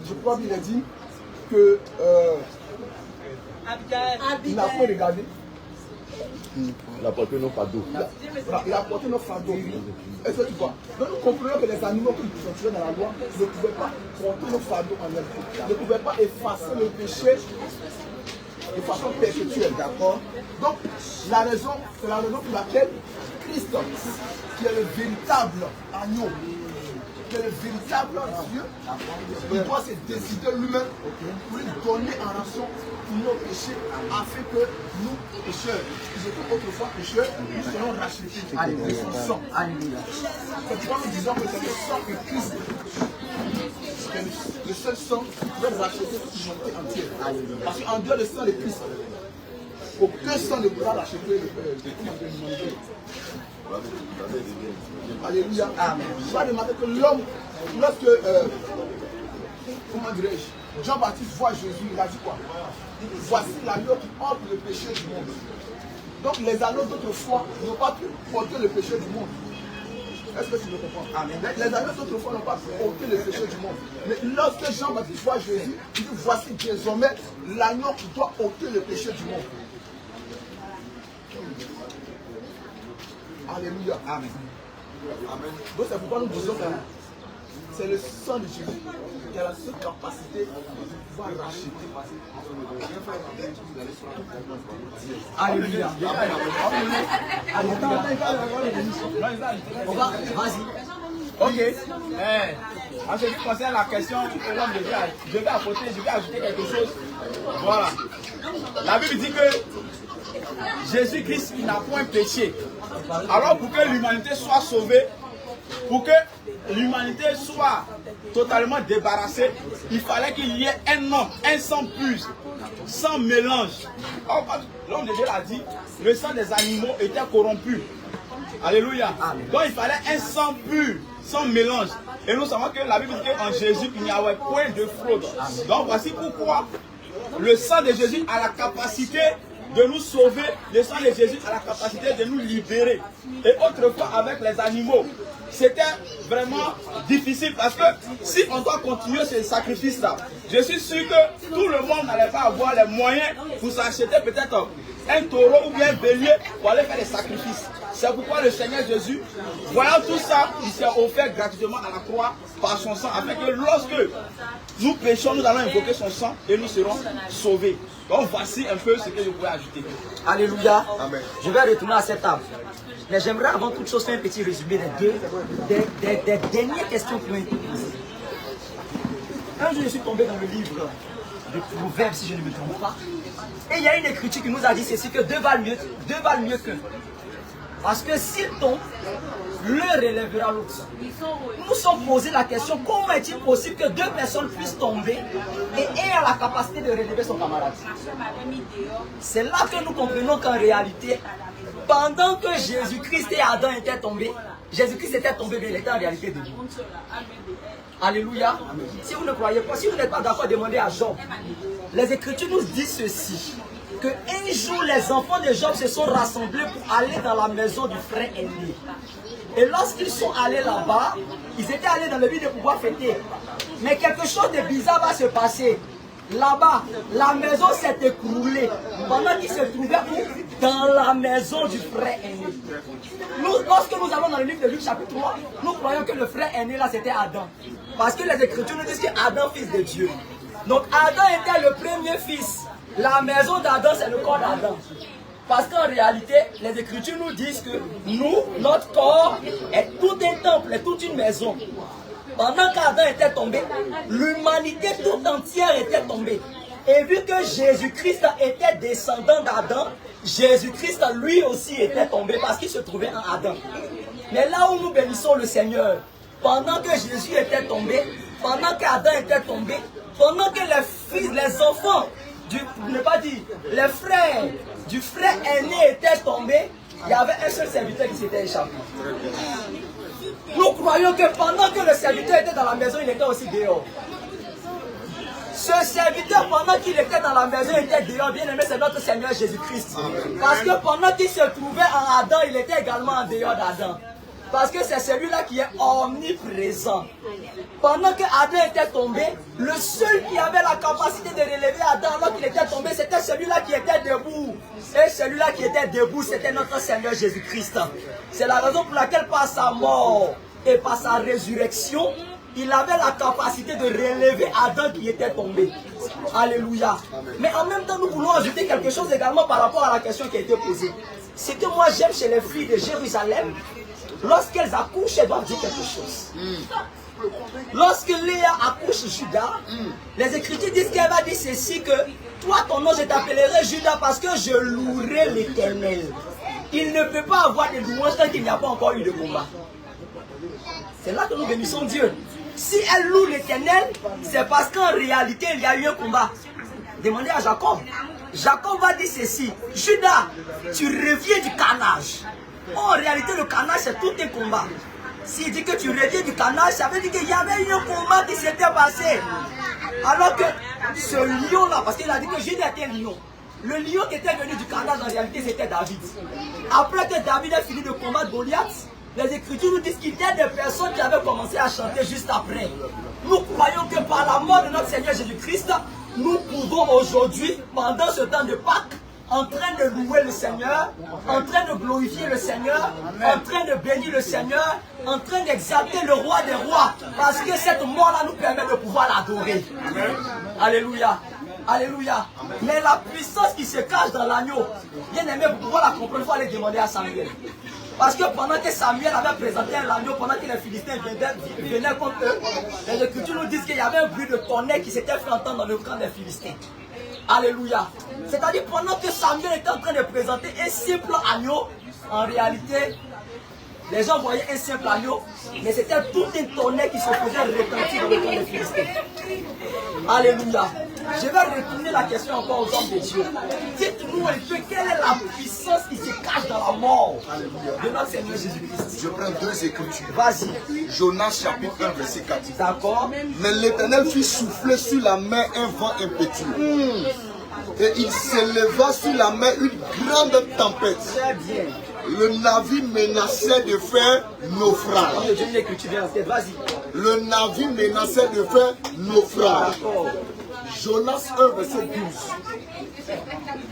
je crois qu'il est dit que il n'a pas regardé. Il a porté nos fardeaux. Il a porté nos fardeaux. Est-ce que tu vois? Donc nous comprenons que les animaux qui sont tués dans la loi ne pouvaient pas porter nos fardeaux en eux. Ne pouvaient pas effacer le péché de façon perpétuelle. D'accord? Donc c'est la raison pour laquelle Christ, qui est le véritable agneau, qui est le véritable Dieu, il doit se décider lui-même pour lui donner en rançon pour nos péchés, afin que nous, pécheurs, qui étaient autrefois pécheurs, nous serons rachetés de son sang. C'est pourquoi nous disons que c'est le sang de Christ, c'est le seul sang qui peut racheter toute l'humanité entière. Parce qu'en dehors du sang de Christ, aucun sang ne pourra racheter l'humanité. Alléluia. Amen. Je vais remarquer que l'homme, lorsque, comment dirais-je, Jean-Baptiste voit Jésus, il a dit quoi? Voici l'agneau qui ôte le péché du monde. Donc les agneaux d'autrefois n'ont pas pu porter le péché du monde. Est-ce que tu me comprends? Amen. Les agneaux d'autrefois n'ont pas pu porter le péché du monde. Mais lorsque Jean-Baptiste voit Jésus, il dit voici désormais l'agneau qui doit ôter le péché du monde. Alléluia. Amen. Amen. Donc c'est pourquoi nous disons que c'est le sang de Jésus qui a la seule capacité de pouvoir racheter. Alléluia. Vas-y. Ok. En ce qui concerne la question que l'homme de Dieu a, je vais ajouter quelque chose. Voilà. La Bible dit que Jésus-Christ, il n'a point péché. Alors pour que l'humanité soit sauvée, pour que l'humanité soit totalement débarrassée, il fallait qu'il y ait un homme, un sang pur, sans mélange. L'homme de Dieu l'a dit, le sang des animaux était corrompu. Alléluia. Donc il fallait un sang pur, sans mélange. Et nous savons que la Bible dit qu'en Jésus, il n'y avait point de fraude. Donc voici pourquoi le sang de Jésus a la capacité de nous sauver, le sang de Jésus a la capacité de nous libérer. Et autrefois avec les animaux, c'était vraiment difficile parce que si on doit continuer ce sacrifice-là, je suis sûr que tout le monde n'allait pas avoir les moyens pour s'acheter peut-être un taureau ou bien un bélier pour aller faire des sacrifices. C'est pourquoi le Seigneur Jésus, voyant tout ça, il s'est offert gratuitement à la croix par son sang, afin que lorsque nous péchons, nous allons invoquer son sang et nous serons sauvés. Donc voici un peu ce que je pourrais ajouter. Alléluia. Amen. Je vais retourner à cette table. Mais j'aimerais avant toute chose faire un petit résumé des dernières questions qui ont été posées. Un jour, je suis tombé dans le livre de Proverbes, si je ne me trompe pas. Et il y a une écriture qui nous a dit ceci, que deux valent mieux qu'un. Parce que s'il tombe, l'un relèvera l'autre. Nous sommes posé la question, comment est-il possible que deux personnes puissent tomber et aient la capacité de relever son camarade? C'est là que nous comprenons qu'en réalité, pendant que Jésus-Christ et Adam étaient tombés, Jésus-Christ était tombé, mais il était en réalité de Dieu. Alléluia. Si vous ne croyez pas, si vous n'êtes pas d'accord, demandez à Job. Les Écritures nous disent ceci, que un jour les enfants de Job se sont rassemblés pour aller dans la maison du frère aîné. Et lorsqu'ils sont allés là-bas, ils étaient allés dans le but de pouvoir fêter. Mais quelque chose de bizarre va se passer. Là-bas, la maison s'est écroulée pendant qu'ils se trouvaient dans la maison du frère aîné. Lorsque nous allons dans le livre de Luc chapitre 3, nous croyons que le frère aîné là c'était Adam. Parce que les Écritures nous disent que Adam, fils de Dieu. Donc Adam était le premier fils. La maison d'Adam, c'est le corps d'Adam. Parce qu'en réalité, les Écritures nous disent que nous, notre corps, est tout un temple, est toute une maison. Pendant qu'Adam était tombé, l'humanité tout entière était tombée. Et vu que Jésus-Christ était descendant d'Adam, Jésus-Christ lui aussi était tombé parce qu'il se trouvait en Adam. Mais là où nous bénissons le Seigneur, pendant que Jésus était tombé, pendant qu'Adam était tombé, pendant que les fils, les enfants, les frères du frère aîné étaient tombés, il y avait un seul serviteur qui s'était échappé. Nous croyons que pendant que le serviteur était dans la maison, il était aussi dehors. Ce serviteur, pendant qu'il était dans la maison, il était dehors. Bien aimé, c'est notre Seigneur Jésus-Christ. Parce que pendant qu'il se trouvait en Adam, il était également en dehors d'Adam. Parce que c'est celui-là qui est omniprésent. Pendant que Adam était tombé, le seul qui avait la capacité de relever Adam alors qu'il était tombé, c'était celui-là qui était debout. Et celui-là qui était debout, c'était notre Seigneur Jésus-Christ. C'est la raison pour laquelle par sa mort et par sa résurrection, il avait la capacité de relever Adam qui était tombé. Alléluia. Mais en même temps, nous voulons ajouter quelque chose également par rapport à la question qui a été posée. Ce que moi j'aime chez les filles de Jérusalem, lorsqu'elles accouchent, elles doivent dire quelque chose. Lorsque Léa accouche Judas, les Écritures disent qu'elle va dire ceci, que toi ton nom je t'appellerai Judas parce que je louerai l'Éternel. Il ne peut pas avoir de louange tant qu'il n'y a pas encore eu de combat. C'est là que nous bénissons Dieu. Si elle loue l'Éternel, c'est parce qu'en réalité il y a eu un combat. Demandez à Jacob. Jacob va dire ceci, Judas, tu reviens du carnage. En réalité, le carnage, c'est tout un combat. S'il dit que tu reviens du carnage, ça veut dire qu'il y avait eu un combat qui s'était passé. Alors que ce lion-là, parce qu'il a dit que Judas était un lion. Le lion qui était venu du carnage, en réalité, c'était David. Après que David a fini de combattre Goliath, les Écritures nous disent qu'il y a des personnes qui avaient commencé à chanter juste après. Nous croyons que par la mort de notre Seigneur Jésus-Christ, nous pouvons aujourd'hui, pendant ce temps de Pâques, en train de louer le Seigneur, en train de glorifier le Seigneur, en train de bénir le Seigneur, en train d'exalter le roi des rois, parce que cette mort-là nous permet de pouvoir l'adorer. Alléluia. Alléluia. Mais la puissance qui se cache dans l'agneau, bien aimé, pour pouvoir la comprendre, il faut aller demander à Samuel. Parce que pendant que Samuel avait présenté un agneau, pendant que les Philistins venaient contre eux, les Écritures nous disent qu'il y avait un bruit de tonnerre qui s'était fait entendre dans le camp des Philistins. Alléluia. C'est-à-dire pendant que Samuel était en train de présenter un simple agneau, en réalité, les gens voyaient un simple agneau, mais c'était tout un tonnerre qui se faisait retentir dans le camp des Philistins. Alléluia. Je vais retourner la question encore aux hommes de Dieu. Dites-nous un peu quelle est la puissance qui se cache dans la mort de notre Seigneur Jésus-Christ. Je prends deux écritures. Vas-y. Jonas chapitre 1 verset 4. D'accord. Mais l'Éternel fit souffler sur la mer un vent impétueux. Et il s'éleva sur la mer une grande tempête. Très bien. Le navire menaçait de faire naufrage. Vas-y. Le navire menaçait de faire naufrage. Jonas 1 verset 12.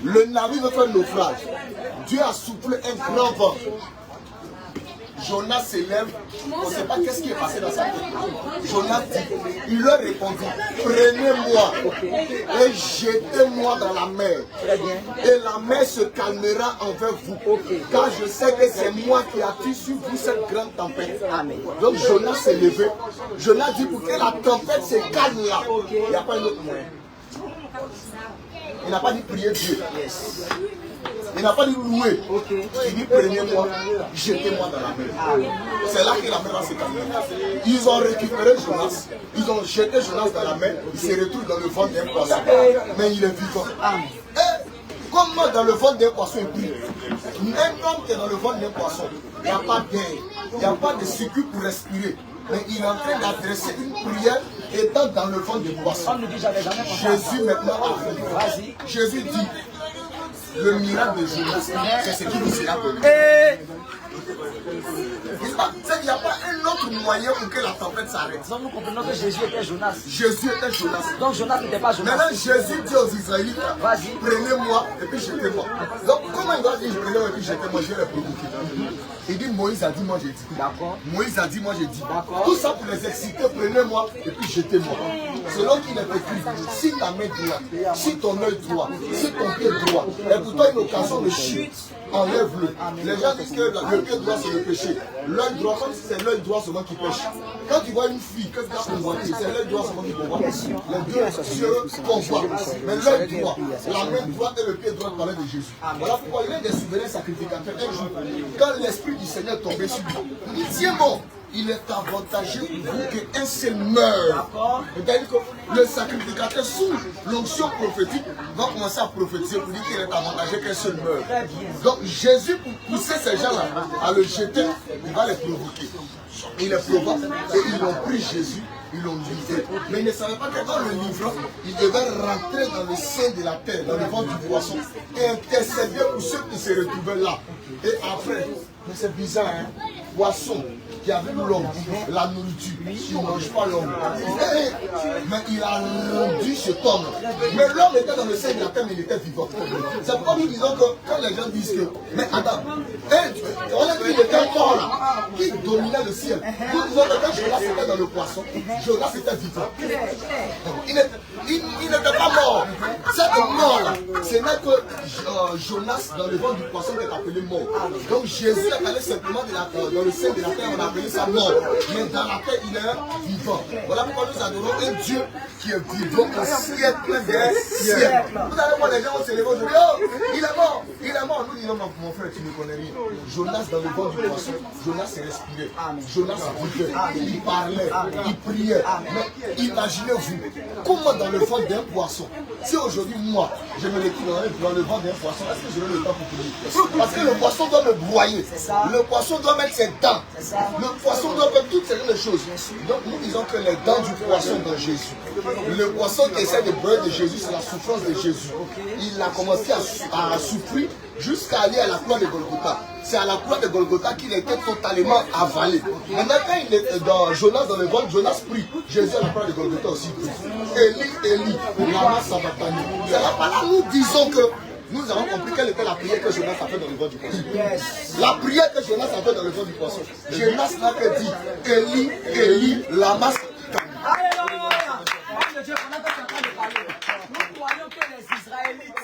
Le navire veut faire naufrage. Dieu a soufflé un grand vent. Jonas s'élève, on ne sait pas qu'est-ce qui est passé dans sa tête. Jonas dit, il leur répondit, prenez-moi et jetez-moi dans la mer. Et la mer se calmera envers vous. Car je sais que c'est moi qui attire sur vous cette grande tempête. Donc Jonas s'est levé. Jonas dit, pour que la tempête se calme là, il n'y a pas un autre moyen. Il n'a pas dit prier Dieu. Il n'a pas dit louer. Il dit prenez-moi, jetez-moi dans la mer. C'est là que la mer va se calmer. Ils ont récupéré Jonas, ils ont jeté Jonas dans la mer, il se retrouve dans le ventre d'un poisson. Mais il est vivant. Et comment dans le ventre d'un poisson est pris? Un homme qui est dans le ventre d'un poisson, il n'y a pas d'air, il n'y a pas de circuit pour respirer. Mais il est en train d'adresser une prière étant dans le ventre du poisson. Jésus maintenant arrive. Jésus dit, le miracle de Jonas, c'est ce qui vous sera donné. Il n'y a pas un autre moyen pour que la tempête s'arrête. Donc nous comprenons que Jésus était Jonas. Jésus était Jonas. Donc Jonas n'était pas Jonas. Maintenant Jésus dit aux Israélites, prenez-moi et puis jetez-moi. Donc comment il va dire prenez-moi et puis jetez-moi? Je vais les provoquer. Il dit Moïse a dit, moi j'ai dit. D'accord. Moïse a dit, moi j'ai dit. D'accord. Tout ça pour les exciter, prenez-moi et puis jetez-moi. Selon qu'il est écrit, si ta main droite, si ton œil droit, si ton pied droit, et pour toi une occasion de chute, enlève-le. Les gens disent que le pied droit c'est le péché. L'œil droit, comme si c'est l'œil droit seulement qui pêche. Quand tu vois une fille, qu'est-ce qu'elle peut voir? C'est l'œil droit seulement qui peut voir. Les deux yeux convoient. Mais l'œil droit, la main droite et le pied droit parlaient de Jésus. Voilà pourquoi il est des souverains sacrificateurs. Un jour, quand l'Esprit du Seigneur tombait sur lui, il dit tiens bon, il est avantageux pour vous qu'un seul meure. C'est-à-dire que le sacrificateur sous l'onction prophétique va commencer à prophétiser pour dire qu'il est avantageux qu'un seul meure. Donc Jésus, pour pousser ces gens-là à le jeter, il va les provoquer. Il les provoque et ils ont pris Jésus, ils l'ont livré. Mais ils ne savaient pas que dans le livrant, il devait rentrer dans le sein de la terre, dans le ventre du poisson, et intercéder pour ceux qui se retrouvaient là. Et après, mais c'est bizarre, hein? Poisson qui avait l'homme, la nourriture, il ne mange pas l'homme. Mais il a rendu cet homme. Mais l'homme était dans le sein de la terre, mais il était vivant. C'est pourquoi nous disons que quand les gens disent que, mais Adam, on a dit qu'il était mort là, qui dominait le ciel. Nous disons que quand Jonas était dans le poisson, Jonas était vivant. Il n'était pas mort. Cette mort là, ce n'est que Jonas dans le ventre du poisson qui est appelé mort. Donc Jésus est allé simplement dans le sein de la terre, on a appelé ça mort. Mais dans la terre, il est vivant. Voilà pourquoi nous adorons un Dieu qui est vivant au siècle des siècles. Vous allez voir les gens vont se lever aujourd'hui, oh, il est mort, il est mort. Nous disons, mon frère, tu ne connais rien. Jonas dans le ventre du poisson, Jonas respirait, Jonas vivait, il parlait, il priait. Mais imaginez-vous, comment dans le ventre d'un poisson, si aujourd'hui, moi, je me retrouve dans le ventre d'un poisson, est-ce que j'aurai le temps pour prier? Parce que le poisson doit me broyer, le poisson doit mettre ses dents, le poisson doit faire toutes ces choses. Donc nous disons que les dents du poisson dans Jésus, le poisson qui essaie de broyer de Jésus, c'est la souffrance de Jésus. Il a commencé à souffrir jusqu'à aller à la croix de Golgotha. C'est à la croix de Golgotha qu'il était totalement avalé. Maintenant, quand il est dans Jonas dans le ventre, Jonas prie. Jésus à la croix de Golgotha aussi prie. Élie, Élie, lama sabachthani. C'est là là nous disons que nous avons compris quelle était la prière que Jonas a fait dans le ventre du poisson. La prière que Jonas a fait dans le ventre du poisson. Jonas n'a que dit Élie, Élie, lama sabachthani. Alléluia. Dieu, pendant que tu es en train de parler, nous croyons que les Israélites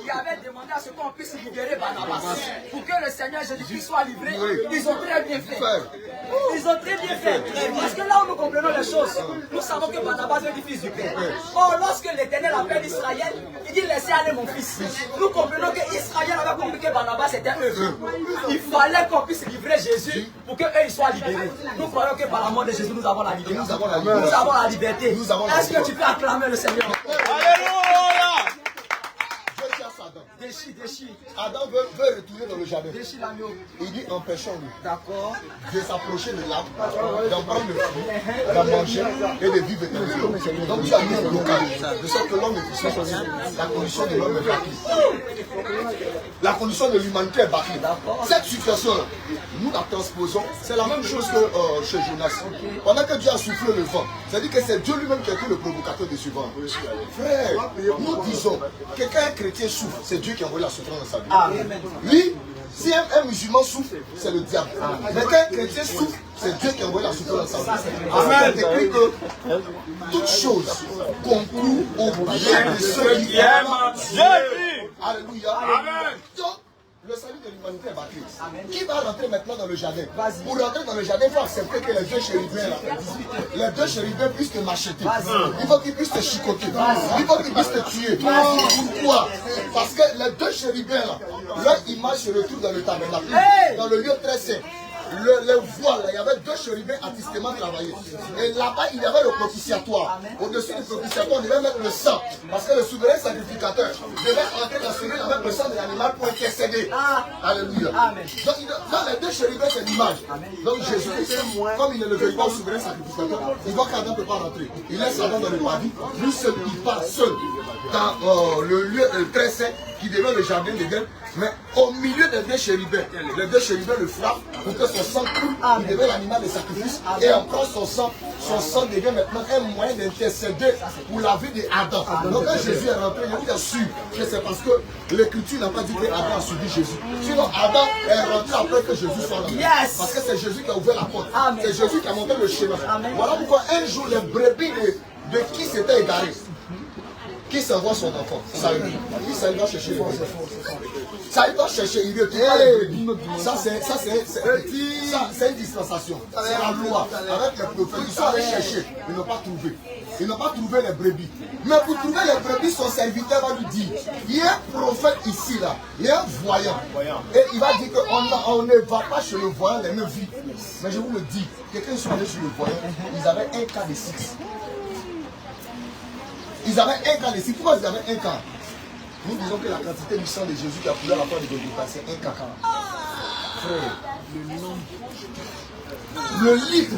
qui avaient demandé à ce qu'on puisse libérer Barnabas pour que le Seigneur Jésus-Christ soit livré, ils ont très bien fait. Ils ont très bien fait. Parce que là où nous comprenons les choses, nous savons que Barnabas est le fils du Père. Or, lorsque l'Éternel appelle Israël, il dit laissez aller mon fils. Nous comprenons que Israël avait compris que Barnabas était eux. Il fallait qu'on puisse livrer Jésus pour qu'eux ils soient libérés. Nous croyons que par la mort de Jésus, nous avons la liberté. Nous avons la liberté. Est-ce que tu peux acclamer le Seigneur? Alléluia! Je chasse Adam. Déchire. Adam veut retourner dans le jardin. Déchire l'agneau. Il dit empêchons-nous D'accord. de s'approcher de l'arbre, d'en prendre le fruit, d'en manger et de vivre éternellement. Donc tu as mis un blocage. De sorte que l'homme est puissant. La condition de l'homme est bâclée. La condition de l'humanité est bâclée. Cette situation-là, nous la transposons. C'est la même chose que chez Jonas. Pendant que Dieu a soufflé le vent, c'est-à-dire que c'est Dieu lui-même qui a été le provocateur de ce vent. Frère, nous disons que quand un chrétien souffre, c'est Dieu qui a envoyé la souffrance dans sa vie. Lui, si un musulman souffre, c'est le diable. Mais quand un chrétien souffre, c'est Dieu qui a envoyé la souffrance dans sa vie. Amen. C'est écrit que toutes choses concourent au bien de ceux qui aiment Jésus. Alléluia. Amen. Donc, le salut de l'humanité est bâclé. Qui va rentrer maintenant dans le jardin? Pour rentrer dans le jardin, il faut accepter que les deux chérubins, les deux chérubins puissent te macheter. Il faut qu'ils puissent te chicoter. Il faut qu'ils puissent te tuer. Pourquoi? Parce que les deux chérubins là, leur image se retrouve dans le tabernacle, dans le lieu très saint. Les voiles, il y avait 2 chérubins artistement travaillés. Et là-bas, il y avait le propitiatoire. Au-dessus du propitiatoire, on devait mettre le sang. Parce que le souverain sacrificateur devait entrer dans celui avec le sang de l'animal pour intercéder. Alléluia. Donc, dans les 2 chérubins, c'est l'image. Donc, Jésus, comme il est le véritable souverain sacrificateur, il voit qu'Adam ne peut pas rentrer. Il laisse Adam dans le paradis. Lui seul, il part seul dans le lieu très saint qui devient le jardin d'Éden. Mais au milieu des 2 chérubins, les 2 chérubins le frappent pour que son sang coule, il devient l'animal de sacrifice. Et on prend son sang devient maintenant un moyen d'intercéder pour la vie d'Adam. Donc quand Jésus est rentré, il est sûr que c'est parce que l'Écriture n'a pas dit que Adam a suivi Jésus. Sinon Adam est rentré après que Jésus soit là. Parce que c'est Jésus qui a ouvert la porte. C'est Jésus qui a montré le chemin. Voilà pourquoi un jour les brebis de qui s'était égaré, qui s'envoie son enfant, Saül. Saül va chercher les brebis. Saül va chercher, il veut ça c'est une dispensation. C'est la loi. Avec les prophètes, ils sont allés chercher. Ils n'ont pas trouvé. Ils n'ont pas trouvé les brebis. Mais pour trouver les brebis, son serviteur va lui dire, il y a un prophète ici, là. Il y a un voyant. Et il va dire qu'on ne va pas chez le voyant les 9 vies. Mais je vous le dis, quelqu'un sont allés chez le voyant, ils avaient un cas de 6. Ils avaient un cas de 6. Pourquoi ils avaient un cas? Nous disons que la quantité du sang de Jésus qui a coulé à la croix de Golgotha, c'est un caca. Frère, le litre,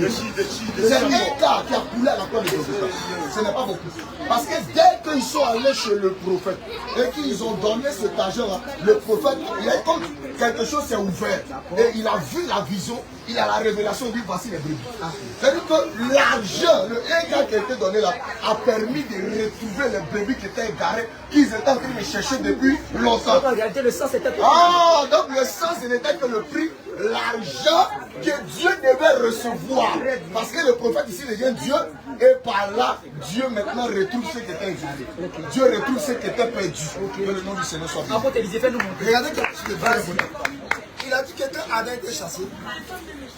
c'est un cas qui a coulé à la croix de Golgotha. Ce n'est pas beaucoup. Parce que dès qu'ils sont allés chez le prophète et qu'ils ont donné cet argent-là, le prophète, il a comme quelque chose s'est ouvert. Et il a vu la vision, il a la révélation, il dit voici les brebis. C'est-à-dire que l'argent, le égal qui a été donné là, a permis de retrouver les brebis qui étaient égarés, qu'ils étaient en train de chercher depuis longtemps. En réalité, le sang c'était... Ah, donc le sang, ce n'était que le prix, l'argent que Dieu devait recevoir. Parce que le prophète ici devient Dieu, et par là, Dieu maintenant retrouve ce qui était exilé. Dieu retrouve ce qui était perdu. Que le nom du Seigneur soit béni. Regardez quelque chose de vrai. Il a dit que quand Adam était chassé,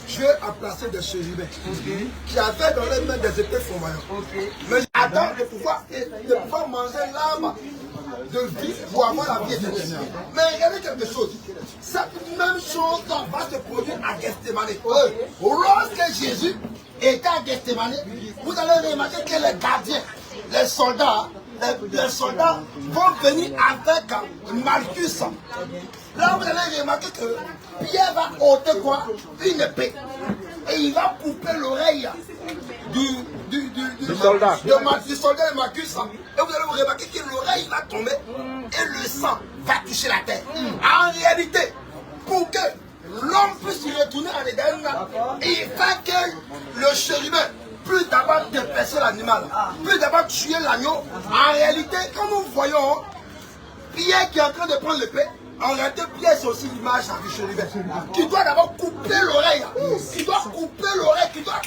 Dieu a placé des chérubins qui avaient dans les mains des épées flamboyantes. Mais Adam de pouvoir manger l'arbre de vie pour avoir la vie éternelle. Mais regardez quelque chose. Cette même chose va se produire à Gethsemane. Lorsque Jésus était à Gethsemane, vous allez remarquer que les gardiens, les soldats vont venir avec Malchus. Là, vous allez remarquer que Pierre va ôter quoi? Une épée. Et il va couper l'oreille du soldat de Malchus. Et vous allez vous remarquer que l'oreille va tomber et le sang va toucher la terre. En réalité, pour que l'homme puisse retourner en Éden, il faut que le chérubin, plus d'abord dépecer l'animal, plus d'abord tuer l'agneau. En réalité, quand nous voyons Pierre qui est en train de prendre l'épée, en réalité, Pierre c'est aussi l'image du chérubin qui doit d'abord couper l'oreille, qui doit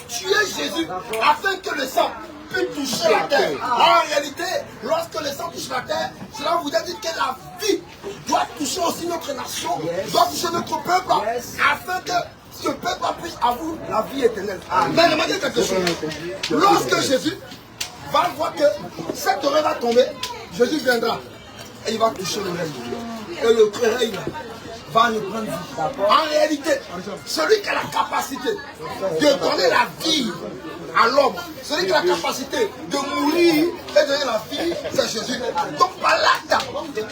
tuer Jésus afin que le sang puisse toucher la terre. En réalité, lorsque le sang touche la terre, cela vous a dit que la vie doit toucher aussi notre nation, doit toucher notre peuple, afin que ce peuple puisse avoir la vie éternelle. Mais remarquez quelque chose. Lorsque Jésus va voir que cette oreille va tomber, Jésus viendra et il va toucher l'oreille. Et le oreille va reprendre vie. En réalité, celui qui a la capacité de donner la vie à l'homme, celui qui a la capacité de mourir et donner la vie, c'est Jésus. Donc par l'acte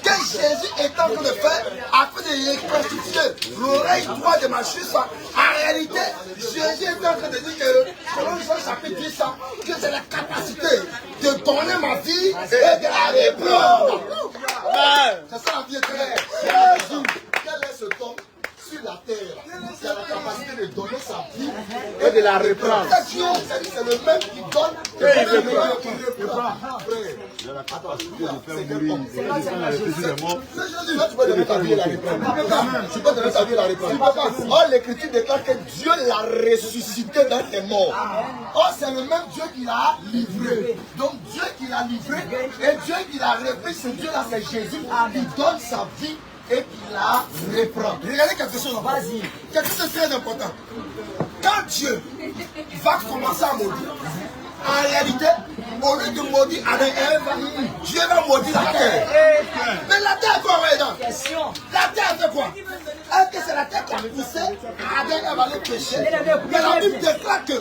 que Jésus est en train de faire, afin de reconstituer l'oreille droite de Malchus, en réalité, Jésus est en train de dire que, selon Jean chapitre 10, que c'est la capacité de donner ma vie et de la reprendre. C'est ça la vie éternelle. Jésus, quel est ce temps sur la terre? C'est la capacité de donner sa vie et de la reprendre. C'est le même qui donne et le même qui reprend. Il a la capacité de faire mourir. Tu peux donner ta vie et la reprendre. Tu peux donner ta vie et la reprendre. Or, l'Écriture déclare que Dieu l'a ressuscité dans tes morts. Or, c'est le même Dieu qui l'a livré. Donc, Dieu qui l'a livré et Dieu qui l'a repris, ce Dieu-là, c'est Jésus qui donne sa vie et qui la reprend. Regardez quelque chose, vas-y. Quelque chose de très important. Quand Dieu va commencer à maudire, En réalité, au lieu de maudire Adam et Ève, Dieu va maudire la terre. Mais la terre, quoi, Question. la terre fait quoi? Est-ce que c'est la terre qui a poussé Adam et Ève à aller pécher? Mais la Bible déclare que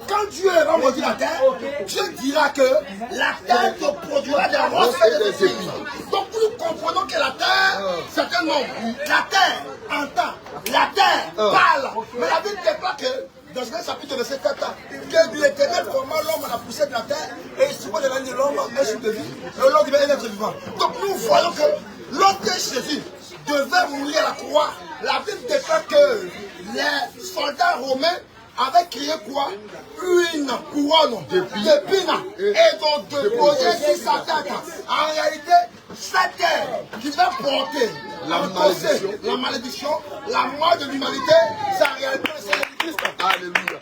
quand Dieu va maudire la terre, Dieu dira que la terre te produira des roses et des épis. Donc nous comprenons que la terre, certainement, la terre entend, la terre parle. Mais la Bible déclare que dans Genèse chapitre 7, que l'Éternel forma l'homme à la poussière de la terre et il suppose de l'année de l'homme un jour de vie. Le Lord devait être vivant. Donc nous voyons que lorsque Jésus devait mourir à la croix, la Bible déclare que les soldats romains avaient créé quoi? Une couronne d'épines et donc de poser sur sa tête. En réalité, cette terre qui va porter la malédiction, la mort de l'humanité, c'est en réalité le Seigneur Christ. Alléluia.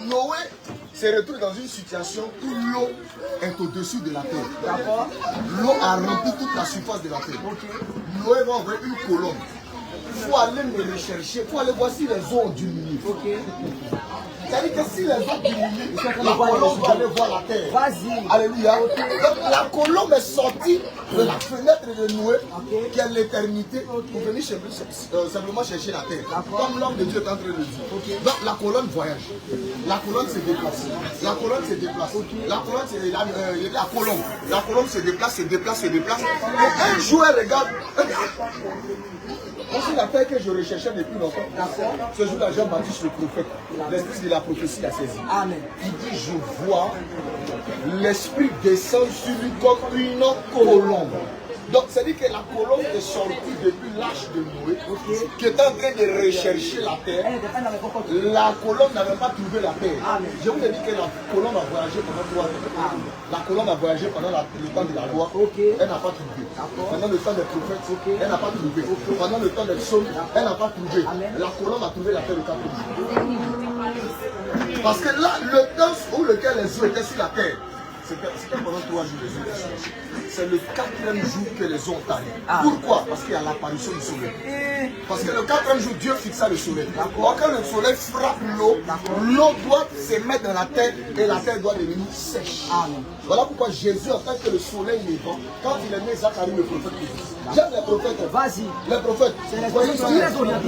Noé s'est retrouvé dans une situation où l'eau est au-dessus de la terre. L'eau a rempli toute la surface de la terre. Noé va ouvrir une colonne. Il faut aller me rechercher, il faut aller voir si les eaux ont diminué. C'est-à-dire que si les eaux diminuent, la colombe va aller voir la terre. Vas-y. Alléluia. Donc la colombe est sortie de la fenêtre de Noé, qui est l'éternité, pour venir simplement chercher la terre. Comme l'homme de Dieu est en train de dire. Donc la colonne voyage. La colonne se déplace. La colonne se déplace. La colonne la colombe. La colombe se déplace, se déplace, se déplace. Et un jour, elle regarde. C'est la terre que je recherchais depuis longtemps. Ce jour-là, Jean-Baptiste le prophète, l'esprit de la prophétie a saisi. Amen. Il dit, je vois l'esprit descendre sur lui comme une colombe. Donc, c'est-à-dire que la colombe est sortie depuis l'âge de Noé, qui est en train de rechercher la terre. La colombe n'avait pas trouvé la terre. Je vous ai dit que la colombe a voyagé pendant 3 ans. La colombe a voyagé pendant le temps de la loi. Elle n'a pas trouvé. Pendant le temps des prophètes, elle n'a pas trouvé. Pendant le temps des psaumes, elle n'a pas trouvé. La colombe a trouvé la terre le 4e jour. Parce que là, le temps où lequel les eaux étaient sur la terre, c'était pendant 3 jours les eaux. C'est le 4e jour que les eaux ont taillé. Pourquoi? Parce qu'il y a l'apparition du soleil. Parce que le 4e jour, Dieu fixa le soleil. Quand le soleil frappe l'eau, l'eau doit se mettre dans la terre et la terre doit devenir sèche. Voilà pourquoi Jésus, en tant que le soleil levant, quand il est né, Zacharie le prophète, j'aime les prophètes. Vas-y. Les prophètes.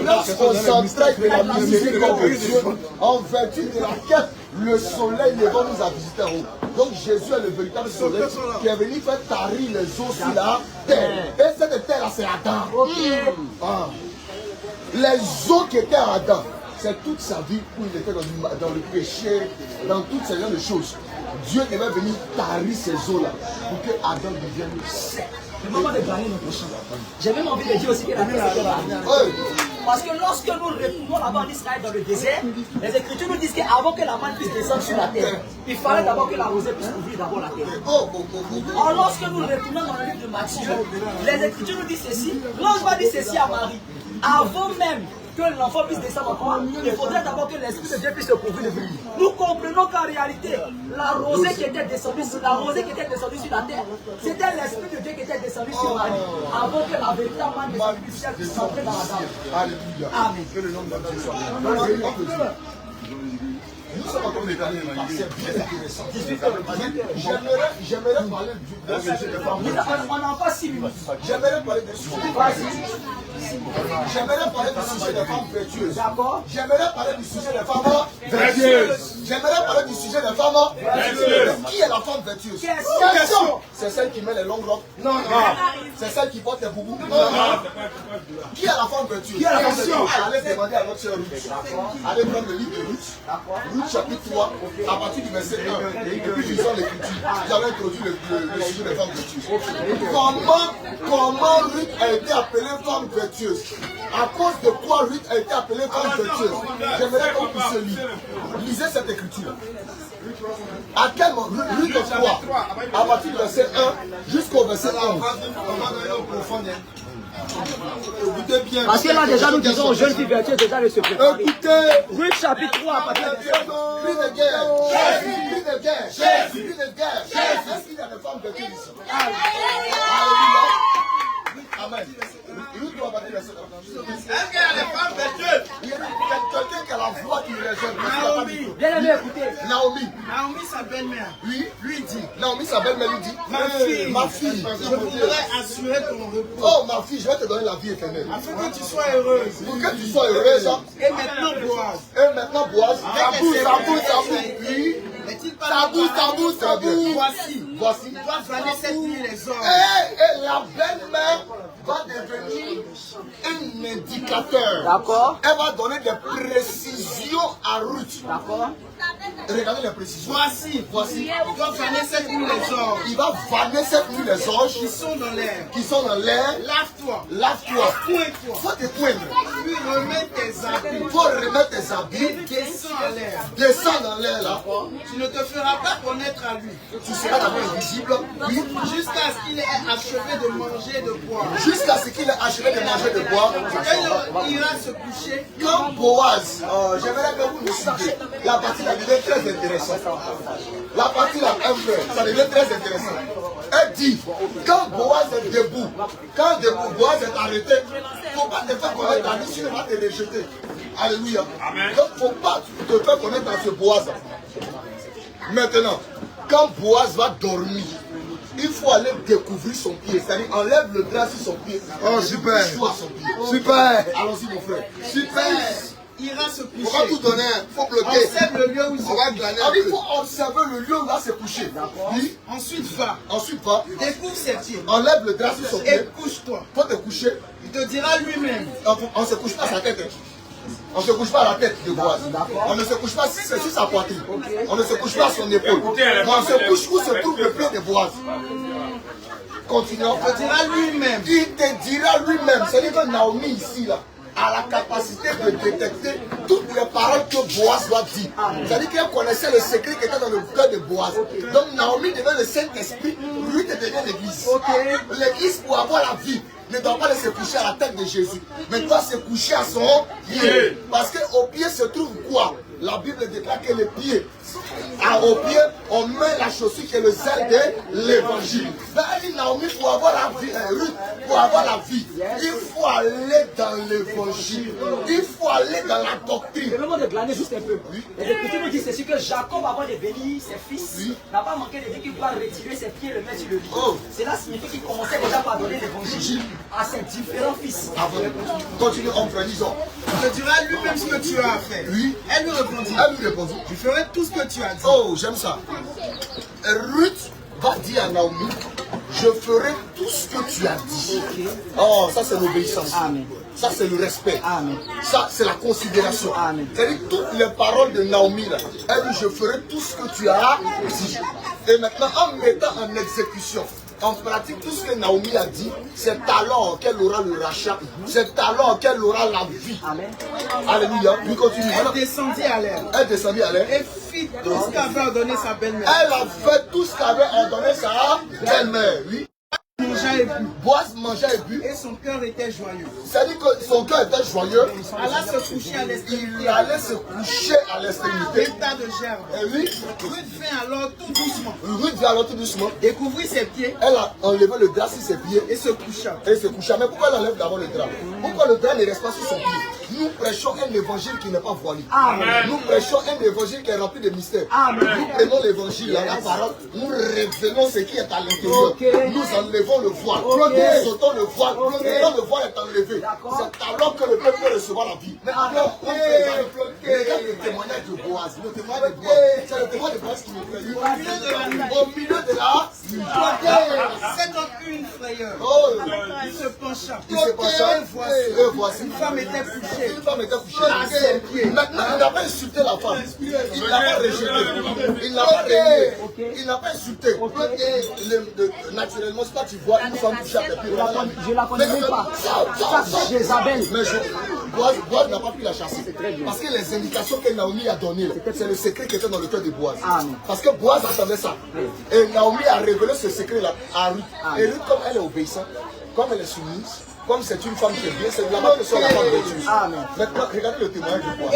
Lorsqu'on s'entraîne de la miséricorde de Dieu, en vertu de laquelle le soleil levant nous a visité en haut. Donc Jésus est le véritable soleil qui est venu faire tarir les eaux sur la terre. Et cette terre-là, c'est Adam. Les eaux qui étaient à Adam, c'est toute sa vie où il était dans le péché, dans toutes ces genres de choses. Dieu devait venir tarir ces eaux-là pour que Adam devienne sec. Le moment de gagner notre champ. J'ai même envie de dire aussi que la terre est là. Parce que lorsque nous retournons là-bas en Israël dans le désert, les Écritures nous disent qu'avant que la manne puisse descendre sur la terre, il fallait d'abord que la rosée puisse couvrir d'abord la terre. Alors lorsque nous retournons dans le livre de Matthieu, les Écritures nous disent ceci, l'ange va dire ceci à Marie, avant même que l'enfant puisse descendre encore, il faudrait d'abord que l'Esprit de Dieu puisse se couvrir de lui. Nous comprenons qu'en réalité, la rosée qui était descendue sur la terre, c'était l'Esprit de Dieu qui était descendu sur Marie, avant que la véritable manne descendue du ciel puisse entrer dans la table. Alléluia. Amen. Que le nom de Dieu soit béni. Nous sommes en train de parler, c'est bien intéressant. J'aimerais parler du sujet des femmes. On n'a pas 6 minutes. J'aimerais parler du sujet des femmes. J'aimerais parler du sujet des femmes vertueuses. J'aimerais parler du sujet des femmes vertueuses. J'aimerais parler du sujet des femmes vertueuses. Qui est la femme vertueuse? Question. C'est celle qui met les longues robes? Non. C'est celle qui porte les boubous? Non. Qui est la femme vertueuse? Qui est la femme vertueuse? Allez demander à notre sœur Ruth. Allez prendre le livre de Ruth. Ruth chapitre 3, à partir du verset 1. Et puis lisons l'écriture. J'avais introduit le sujet des femmes vertueuses. Comment Ruth a été appelée femme vertueuse? À cause de quoi Ruth a été appelée femme vertueuse? J'aimerais qu'on puisse lire. Lisez cette écriture. À quel moment Ruth 3, à partir du verset 1 jusqu'au verset 11. Écoutez bien. Parce que là déjà nous disons aux jeunes filles vertueuses déjà de se préparer. Écoutez. Ruth chapitre 3 à partir du verset 1. Plus de guerre. Plus de guerre. Plus de guerre. Est-ce qu'il y a des femmes vertueuses ici? Alléluia. Amen. Ruth doit partir verset 1. Est-ce qu'il y a des femmes vertueuses? Il y a quelqu'un qui a la voix qui Naomi. Bien aimé, écoutez. Naomi. Naomi, sa belle-mère. Oui. Lui dit. Naomi, sa belle-mère lui dit. Ma fille. Je Je voudrais assurer ton repos. Oh, ma fille, je vais te donner la vie éternelle. Afin que tu sois heureuse. Pour que tu sois heureuse. Et maintenant, Boaz. Et maintenant, Boaz. Sabou. Oui. N'est-il pas Sabou. Voici. Tu dois faner cette nuit les hommes. Et la belle-mère va devenir un indicateur. D'accord. Elle va donner des précisions à Ruth. D'accord. Regardez les précisions. Voici. Tu dois faner cette nuit les hommes. Il va vanner cette nuit les anges Qui sont dans l'air. qui sont dans l'air. Lave-toi. Lave-toi. Point-toi. Faut te poindre. Puis remets tes habits. Faut remettre tes habits. Descends à l'air. Descends dans l'air là. Tu ne te feras pas connaître à lui. Tu seras d'abord invisible. Oui. Jusqu'à ce qu'il ait achevé de manger et de boire. Jusqu'à ce qu'il ait achevé de manger et de boire. Quand il ira se coucher, Quand Boaz, j'aimerais que vous me suiviez. La partie là devient très intéressante. La partie là, un peu, ça devient très intéressant. Elle dit, quand Boaz est debout, quand Boaz est arrêté, il ne faut pas te faire connaître à lui, sinon il va te rejeter. Alléluia. Donc il ne faut pas te faire connaître à ce Boaz. Maintenant, quand Boaz va dormir, il faut aller découvrir son pied. C'est-à-dire, enlève le drap sur son pied. Oh, super. Son pied. Super. Allons-y, mon frère. Super. ira se On va tout coucher. donner. Il faut bloquer. Observe le lieu où il se On va couche. glaner. Il faut observer le lieu où il va se coucher. Oui. Ensuite, va. Ensuite, va. Découvre ses pieds. Enlève le drap sur son Et pied. couche-toi. Faut te coucher. Il te dira lui-même. On ne se couche pas à sa tête. On ne se couche pas à la tête de Boaz. On ne se couche pas sur sa poitrine. On ne se couche pas à son épaule. Mais on se couche où se trouve le pied de Boaz. Continuons. Il te dira lui-même. Il te dira lui-même. C'est-à-dire que Naomi ici, là, a la capacité de détecter toutes les paroles que Boaz doit dire. C'est-à-dire qu'elle connaissait le secret qui était dans le cœur de Boaz. Donc Naomi devient le Saint-Esprit, lui devient l'église. L'église, pour avoir la vie, ne doit pas se coucher à la tête de Jésus, mais doit se coucher à son pied. Parce qu'au pied se trouve quoi? La Bible déclare que les pieds, au pied, on met la chaussure qui est le zèle de l'évangile. Elle dit Naomi, pour avoir la vie, Ruth, pour avoir la vie, il faut aller dans l'évangile. Il faut aller dans la doctrine. Permettez-moi de glaner juste un peu. Et l'écriture nous dit ceci que Jacob, avant de bénir ses fils, n'a pas manqué de dire qu'il doit retirer ses pieds et le mettre sur le lit. Cela signifie qu'il commençait déjà par donner l'évangile à ses différents fils. Continue en disons. Il te dira lui-même ce que tu as à faire. Oui. Elle lui répondit. Elle lui répondit. Je ferai tout ce que tu as dit. Oh, j'aime ça. Ruth va dire à Naomi, je ferai tout ce que tu as dit. Oh, ça c'est l'obéissance. Ça c'est le respect. Ça c'est la considération. C'est-à-dire toutes les paroles de Naomi là. Elle dit, je ferai tout ce que tu as dit. Et maintenant, en mettant en exécution, en pratique tout ce que Naomi a dit, c'est alors qu'elle aura le rachat, c'est alors qu'elle aura la vie. Alléluia. Lui continue. Elle descendit à l'air. Elle descendit à l'air. Et fit tout ce qu'avait ordonné sa belle-mère. Elle a fait tout ce qu'avait ordonné sa belle-mère. Oui. Mangea et bu. Boaz mangeait et bu. Et son cœur était joyeux. C'est-à-dire que son cœur était joyeux. Alla se coucher à Il l'extrémité. allait se coucher à l'extrémité. Des tas de gerbes. Et oui, Ruth vint alors tout doucement. Ruth vient alors tout doucement. Découvrit ses pieds Elle a enlevé le drap sur ses pieds et se coucha. et se coucha. Mais pourquoi elle enlève d'abord le drap? Pourquoi le drap ne reste pas sur son pied? Nous prêchons un évangile qui n'est pas voilé. Nous prêchons un évangile qui est rempli de mystères. Nous prenons l'évangile, la parole, nous révélons ce qui est à l'intérieur. Nous enlevons le voile. Nous sautons le voile. Et quand le voile est enlevé, c'est alors que le peuple peut recevoir la vie. Mais alors, regarde le témoignage de Boaz. Le témoignage de Boaz. C'est le témoignage de Boaz qui nous fait. Au milieu de la C'est donc une frayeur. Il se pencha. il se pencha. Et voici. Une femme était couchée. Une femme était couchée. Maintenant, il n'a pas insulté la femme. Il n'a pas rejeté. Il n'a pas renié. Il n'a pas insulté. Naturellement, c'est pas tu vois une femme couchée à tes pieds. Je la connais même pas. Ça, c'est Jézabel. Mais Boaz n'a pas pu la chasser. Parce que les indications que Naomi a données, c'est le secret qui était dans le cœur de Boaz. Parce que Boaz attendait ça. Et Naomi a révélé ce secret-là à Ruth. Et Ruth, comme elle est obéissante, comme elle est soumise, comme c'est une femme qui est bien, c'est là-bas que soit la femme vertueuse. Maintenant, regardez le témoignage de Boaz.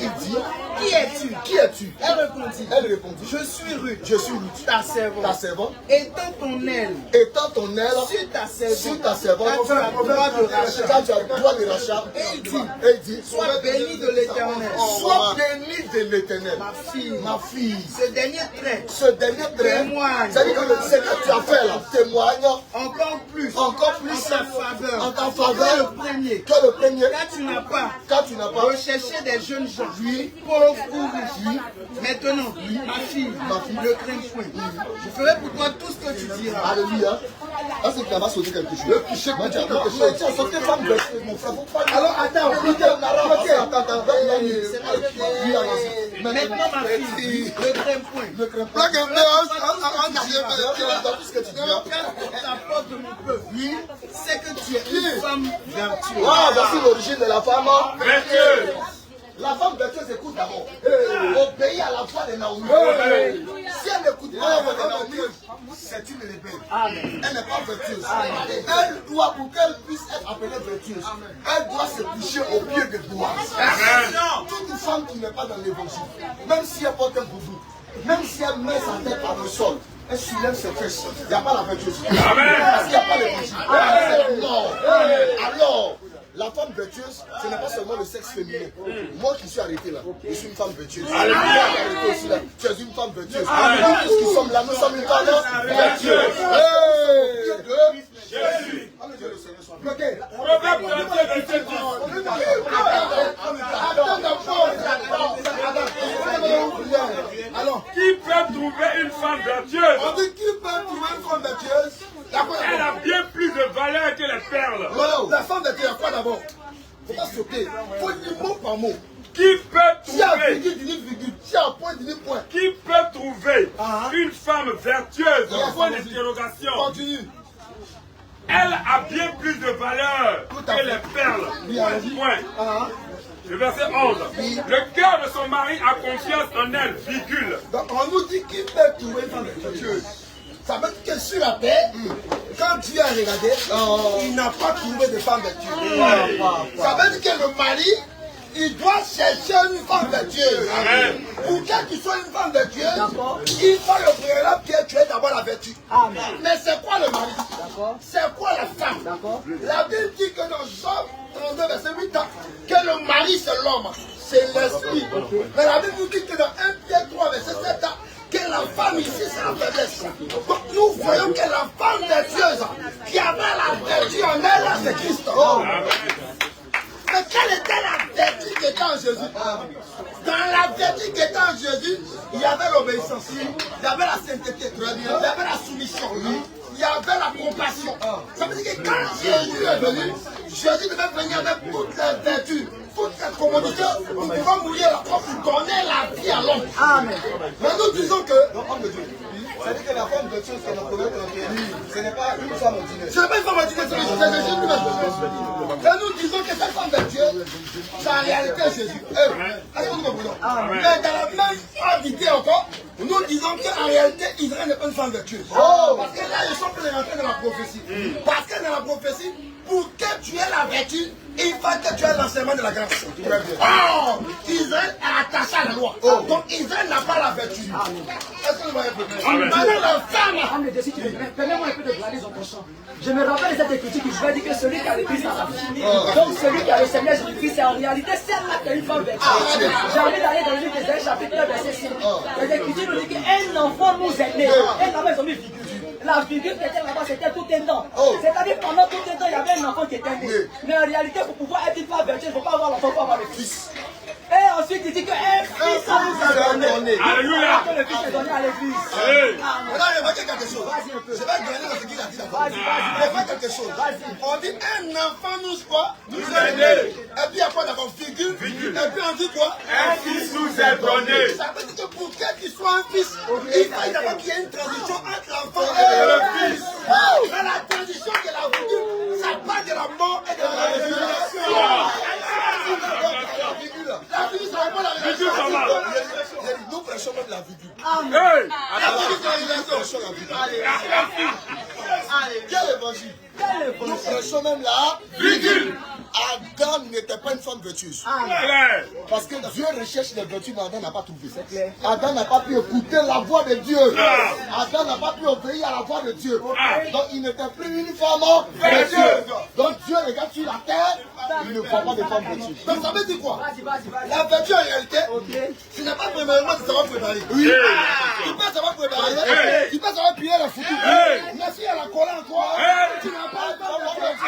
Il dit, qui es-tu? Qui es-tu? Elle répondit. Elle répondit. Je suis Ruth. Je suis Ruth. Ta servante. Ta servante. Étends ton aile. Étends ton aile Sur ta servante. sur ta servante. Quand tu as droit de rachat. Quand tu as droit de rachat. Et il dit. Et il dit. Sois béni de l'Éternel. Sois béni de l'Éternel. Ma fille. Ma fille. Ce dernier trait. Ce dernier trait. Témoigne. C'est-à-dire que ce que tu as fait là témoigne Encore plus. encore plus En ta faveur. en ta Que faveur le premier. que le premier. Quand tu n'as pas. Quand tu n'as pas Recherché des jeunes gens. Pauvres ou riches. Maintenant, ma fille, ne crains point. Je ferai pour toi tout ce que tu diras. Alléluia. Est-ce que tu vas sauter quelque chose? Moi, tu as quelque chose. Tu as sauté femme de mon frère. Alors, attends, attends. Maintenant, ma fille, ne crains point. Ne crains pas. Quand ta porte de mon peuple, c'est que tu es une femme vertueuse. Ah, voici l'origine de la femme. Vertueuse. La femme vertueuse écoute d'abord. Obéit à la voix de Naomi. Si elle n'écoute pas la voix de Naomi, c'est une rebelle. Elle n'est pas vertueuse. Elle doit, pour qu'elle puisse être appelée vertueuse, elle doit se coucher au pied de Boaz. Toute femme qui n'est pas dans l'évangile, même si elle porte un boubou, même si elle met sa tête par le sol, elle soulève ses fesses, il n'y a pas la vertueuse. Parce qu'il n'y a pas l'évangile. Alors, la femme vertueuse, ce n'est pas seulement le sexe féminin. Moi qui suis arrêté là, je suis une femme vertueuse. Moi qui suis arrêté aussi là, tu es une femme vertueuse. Nous tous qui sommes là, nous sommes une femme vertueuse. Jésus. Proverbe 32, verset 10. Alors, Qui peut trouver une femme vertueuse? on dit qui peut trouver une femme vertueuse? Elle a bien plus de valeur que les perles. La femme vertueuse, quoi d'abord? Faut pas sauter. Faut dire mot par mot. Qui peut Si à trouver, virgule, dis virgule. Si à point, dis point. qui peut trouver une femme vertueuse? Point Yes. d'interrogation. Continue. Elle a bien plus de valeur Tout à que fait. les perles. Oui, allez-y. Point. Le verset 11. Le cœur de son mari a confiance en elle, virgule. Donc on nous dit qui peut trouver une femme vertueuse. Ça veut dire que sur la terre, quand Dieu a regardé, il n'a pas trouvé de femme vertueuse. Ça veut dire que le mari, il doit chercher une femme vertueuse. Amen. Pour qu'il soit une femme vertueuse, il faut le préalable que tu aies d'abord la vertu. Mais c'est quoi le mari? C'est quoi la femme? La Bible dit que dans Job 32, verset 8, que le mari c'est l'homme, c'est l'esprit. Mais la Bible nous dit que dans 1 Pierre 3, verset 7, que la femme ici c'est la faiblesse. Donc nous voyons que la femme vertueuse qui avait la vertu en elle, c'est Christ. Mais quelle était la vertu qui était en Jésus? Dans la vertu qui était en Jésus, il y avait l'obéissance, il y avait la sainteté, il y avait la soumission, il y avait la compassion. Ça veut dire que quand Jésus est venu, Jésus devait venir avec toutes les vertus, toutes les commodités pour pouvoir mourir la croix, pour donner la vie à l'homme. Amen. Mais nous disons que, c'est-à-dire que la femme vertueuse, c'est notre problème, ce n'est pas une femme ordinaire. Ce n'est pas une femme ordinaire, c'est Jésus lui-même. Et nous disons que cette femme vertueuse, c'est en réalité Jésus. Est-ce que nous comprenons? Mais dans la même idée encore, nous disons qu'en réalité, Israël n'est pas une femme vertueuse. Parce que là, ils sont plus rentrés dans la prophétie. Parce que dans la prophétie, pour que tu aies la vertu, il faut que tu aies l'enseignement de la grâce. Or, Israël est attaché à la loi. Donc Israël n'a pas la vertu. Est-ce que vous voyez? Maintenant, la femme. Permets-moi un peu de blaguer dans ton champ. Je me rappelle de cette écriture qui veut dire que celui qui a le Christ dans la vie. Donc celui qui a le Seigneur Jésus-Christ, c'est en réalité celle-là qui a une femme vertueuse. J'ai envie d'aller dans le livre d'Ésaïe, chapitre 1, verset 5. Les écritures nous disent qu'un enfant nous est né. Un enfant, ils ont mis virgule. La virgule qui était là-bas, c'était tout un temps. C'est-à-dire pendant tout un temps, il y avait un enfant qui était né. Mais en réalité, pour pouvoir être une femme vertueuse, il ne faut pas avoir l'enfant, il faut avoir le fils. Et ensuite, il dit qu'un fils nous a donné. Alléluia. Que le fils est donné à l'église. Maintenant, je vais dire quelque chose. Je vais gagner dans ce qu'il a dit d'abord. Je vais faire quelque chose. On dit un enfant nous quoi? Nous est né. Et puis il y a quoi d'abord? Virgule. Et puis on dit quoi? Un fils nous est donné. Ça veut dire que pour qu'il soit un fils, il faut d'abord qu'il y ait une transition entre l'enfant et le fils. Mais la transition de la virgule, ça part de la mort et de la résurrection. La virgule, c'est vraiment la résurrection. Nous prêchons même la virgule. Hey! Quel évangile? Nous prêchons même la virgule. Adam n'était pas une femme vertueuse. Parce que Dieu recherche les vertus, mais Adam n'a pas trouvé. Adam n'a pas pu écouter la voix de Dieu. Adam n'a pas pu obéir à la voix de Dieu. Donc il n'était plus une femme vertueuse. Donc Dieu regarde sur la terre, il ne voit pas de femme vertueuse. Donc ça veut dire quoi? La vertu en réalité, ce n'est pas premièrement de savoir préparer. Oui. Tu peux savoir préparer, tu peux savoir prier la foutu. Mais si elle a collé en toi, tu n'as pas de femme vertueuse.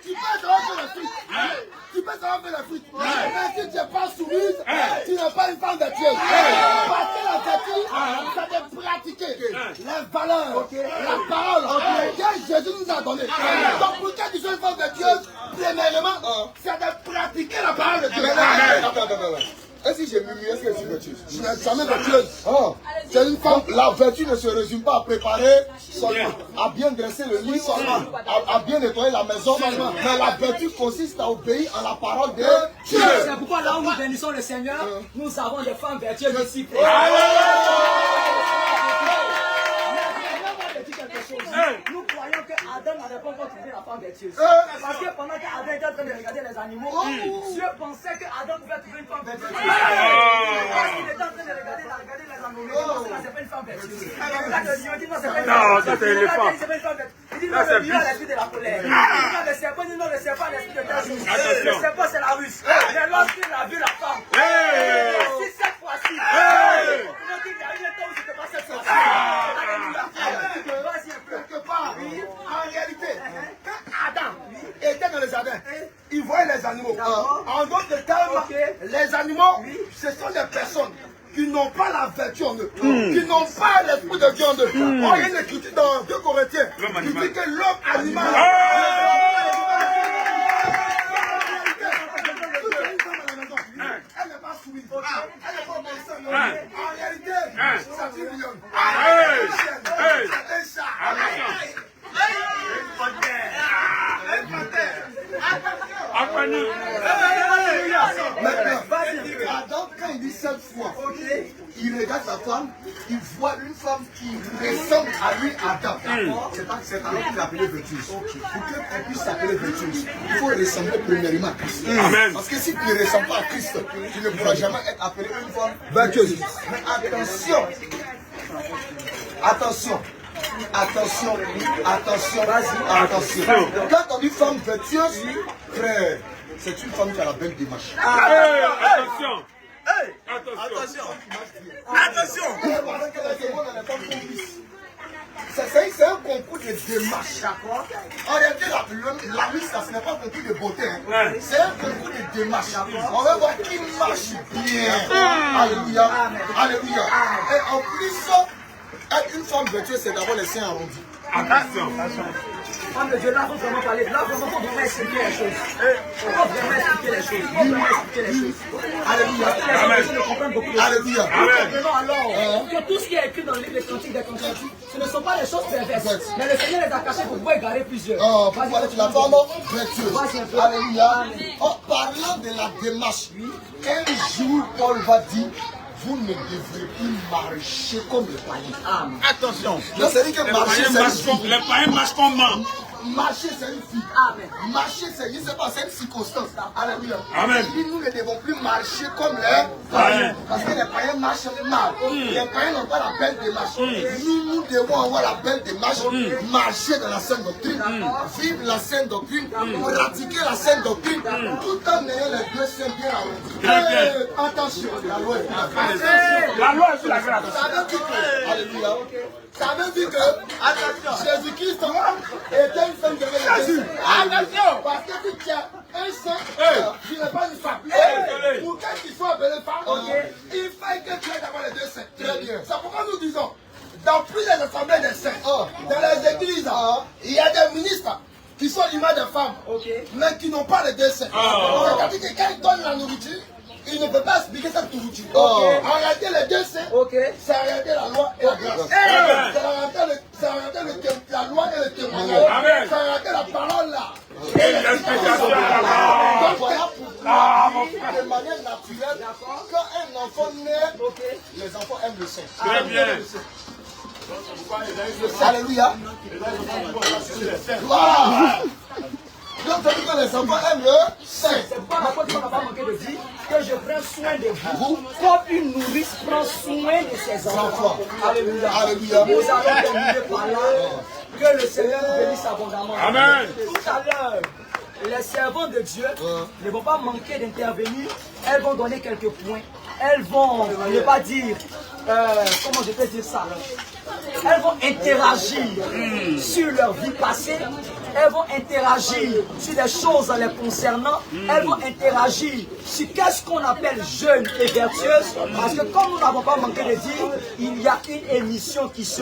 Tu peux savoir faire la fuite. Tu peux savoir faire la fuite. Mais si tu n'es pas soumise, tu n'es pas une femme vertueuse. Parce que la vertu, ça doit pratiquer les valeurs, la parole que Jésus nous a donnée. Donc pour que tu sois une femme vertueuse, premièrement, ça doit pratiquer la parole de Dieu. Est-ce que j'ai murmuré? Est-ce que je suis vertueuse? Je n'ai jamais vertueuse. C'est une femme. La vertu ne se résume pas à préparer seulement, à bien dresser le lit seulement, à bien nettoyer la maison seulement. Mais la vertu consiste à obéir à la parole de Dieu. C'est pourquoi là où nous bénissons le Seigneur, nous avons des femmes vertueuses ici. Nous croyons que Adam n'avait pas encore trouvé la femme vertueuse. Parce que pendant qu'Adam était en train de regarder les animaux, Dieu pensait que Adam pouvait trouver une femme vertueuse. Parce qu'il était en train de regarder les animaux, il dit non, c'est pas une femme vertueuse. Là, le lion dit non, c'est pas une femme vertueuse. Non, ça c'est l'éléphant. Il dit non, le lion a l'esprit de la colère. Le serpent dit non, le serpent a l'esprit de danger. Le serpent c'est la russe. Mais lorsqu'il a vu la femme, si cette fois-ci, il a dit il y a une temps où c'était pas cette fois-ci. Quelque part, en réalité, quand Adam était dans le jardin, il voyait les animaux. En d'autres termes, les animaux, ce sont des personnes qui n'ont pas la vertu en eux, qui n'ont pas l'esprit de Dieu en eux. On a une écriture dans 2 Corinthiens qui dit que l'homme animal. Elle n'est pas soumise. Elle n'est pas obéissante. En réalité, c'est une lionne. C'est un chat. Maintenant, Adam, quand il dit 7 fois, il regarde sa femme, il voit une femme qui ressemble à lui, Adam. C'est alors qu'il l'appelait vertueuse. Pour qu'elle puisse s'appeler vertueuse, il faut ressembler premièrement à Christ. Parce que si tu ne ressembles pas à Christ, tu ne pourras jamais être appelé une femme vertueuse. Mais attention, attention. Attention, attention, attention. Quand on dit femme vertueuse, frère, c'est une femme qui a la belle démarche. Attention. Attention. C'est un concours de démarche. En réalité, la liste, ce n'est pas un concours de beauté. C'est un concours de démarche. On va voir qui marche bien. Alléluia. Alléluia. Et en plus, être une femme vertueuse, c'est d'abord les seins arrondis. Attention. Femme de Dieu, là, il faut vraiment parler. Là, vraiment, il faut vraiment expliquer les choses. Il faut vraiment expliquer les choses. Il faut vraiment expliquer les choses. Alléluia. Les gens comprennent beaucoup de choses. Alléluia. Comprenons alors que tout ce qui est écrit dans le livre des Cantiques des Cantiques, ce ne sont pas des choses perverses. Mais le Seigneur les a cachées pour pouvoir égarer plusieurs. Oh, pour parler de la femme vertueuse. Alléluia. En parlant de la démarche, un jour, Paul va dire, vous ne devrez plus marcher comme les païens. Attention. C'est-à-dire que marcher, c'est une fille. Les païens marchent comment? Marcher, c'est une fille. Marcher, c'est, je ne sais pas, c'est une circonstance. Alléluia. Amen. Nous ne devons plus marcher comme les païens. Parce que les païens marchent mal. Les païens n'ont pas la belle démarche. Nous devons avoir la belle démarche. Marcher dans la sainte doctrine. Vivre la sainte doctrine. Pratiquer la sainte doctrine. Tout en ayant les deux seins bien arrondis. Attention, la loi est sur la grâce. La loi est sur la grâce. Ça veut dire que, alléluia, ça veut dire que Jésus-Christ était une femme qui avait les deux seins. Attention, parce que si tu as un sein, tu n'es pas une femme. Pour que tu sois appelé femme, il faut que tu aies d'abord les deux seins. Très bien. C'est pourquoi nous disons, dans plusieurs assemblées des saints, dans les églises, il y a des ministres qui sont l'image des femmes, mais qui n'ont pas les deux seins. C'est-à-dire que quand ils donnent la nourriture, il ne peut pas expliquer cette nourriture. En réalité, les deux seins, c'est en réalité la loi et la grâce. C'est en réalité la loi et le témoignage. C'est en réalité la parole là. Et l'explication. Donc voilà pourquoi, de manière naturelle, quand un enfant naît, les enfants aiment le sein. Très bien. Alléluia. Voilà. Donc, ça dit que les enfants aiment le sexe. C'est pourquoi l'apôtre Paul n'a pas manqué de dire que je prends soin de vous comme une nourrice prend soin de ses enfants. Alléluia. Alléluia. Nous allons terminer par là. Que le Seigneur nous bénisse abondamment. Amen. Tout à l'heure, les servants de Dieu ne vont pas manquer d'intervenir. Elles vont donner quelques points. Elles vont ne pas dire, comment je peux dire ça, elles vont interagir sur leur vie passée. Elles vont interagir sur des choses les concernant. Elles vont interagir sur qu'est-ce qu'on appelle jeune et vertueuse. Parce que comme nous n'avons pas manqué de dire, il y a une émission qui se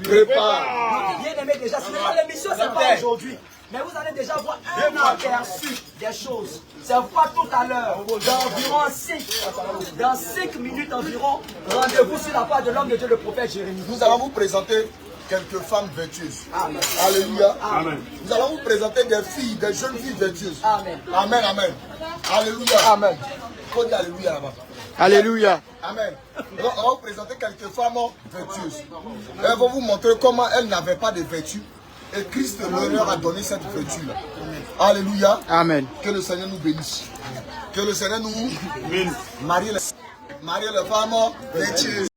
prépare. Bien aimé déjà, ce n'est pas l'émission, c'est pas aujourd'hui. Mais vous allez déjà voir un aperçu des choses. C'est pas tout à l'heure, dans 5 minutes environ, rendez-vous sur la part de l'homme de Dieu, le prophète Jérémie. Nous allons vous présenter quelques femmes vertueuses. Amen. Alléluia. Amen. Nous allons vous présenter des filles, des jeunes filles vertueuses. Amen. Amen, amen. Alléluia. Amen. Faut dire alléluia là-bas. Alléluia. Amen. On va vous présenter quelques femmes vertueuses. Elles vont vous montrer comment elles n'avaient pas de vertu. Et Christ leur a donné cette vertu-là. Alléluia. Amen. Que le Seigneur nous bénisse. Que le Seigneur nous marie les femmes vertueuses.